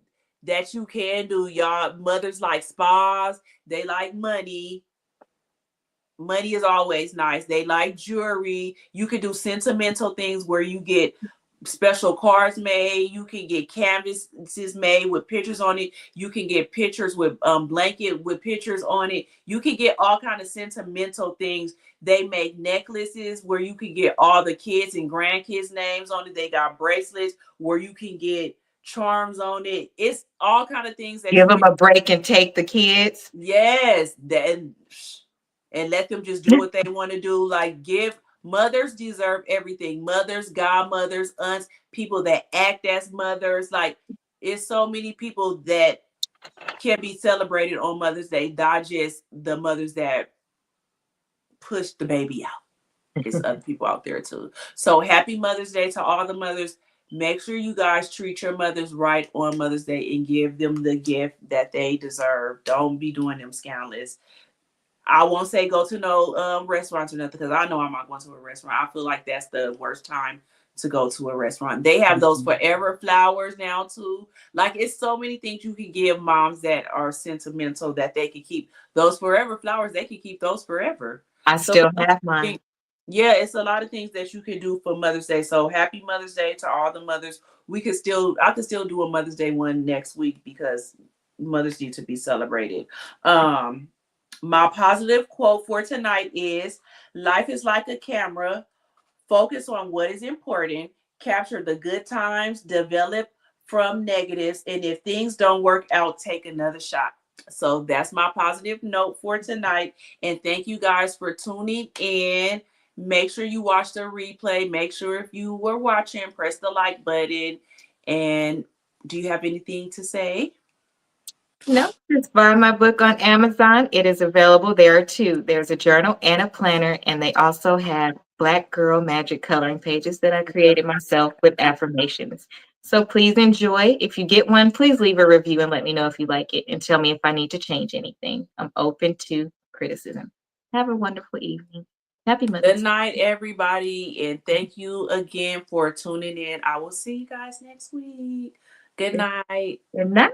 that you can do. Y'all mothers like spas, they like money. Money is always nice. They like jewelry. You can do sentimental things where you get special cards made. You can get canvases made with pictures on it. You can get pictures with blanket with pictures on it. You can get all kind of sentimental things. They make necklaces where you can get all the kids and grandkids names on it. They got bracelets where you can get charms on it. It's all kind of things that Give you them can. a break and take the kids. Yes, and let them just do what they want to do. Like, give mothers deserve everything. Mothers, godmothers, aunts, people that act as mothers. Like, it's so many people that can be celebrated on Mother's Day, not just the mothers that push the baby out. It's other people out there too. So happy Mother's Day to all the mothers. Make sure you guys treat your mothers right on Mother's Day and give them the gift that they deserve. Don't be doing them scandalous. I won't say go to no restaurants or nothing because I know I'm not going to a restaurant. I feel like that's the worst time to go to a restaurant. They have those forever flowers now too. Like, it's so many things you can give moms that are sentimental that they can keep. Those forever flowers, they can keep those forever. I So still have mine. yeah, it's a lot of things that you can do for Mother's Day. So happy Mother's Day to all the mothers. I could still do a Mother's Day one next week because mothers need to be celebrated. Um, my positive quote for tonight is: life is like a camera. Focus on what is important, capture the good times, develop from negatives, and if things don't work out, take another shot. So that's my positive note for tonight. And thank you guys for tuning in. Make sure you watch the replay. Make sure if you were watching, press the like button. And do you have anything to say? No, just buy my book on Amazon. It is available. There are two. There's a journal and a planner, and they also have Black Girl Magic coloring pages that I created myself with affirmations. So please enjoy. If you get one, please leave a review and let me know if you like it and tell me if I need to change anything. I'm open to criticism. Have a wonderful evening. Happy Good Mother's night, Day. everybody. And thank you again for tuning in. I will see you guys next week. Good night. Good night.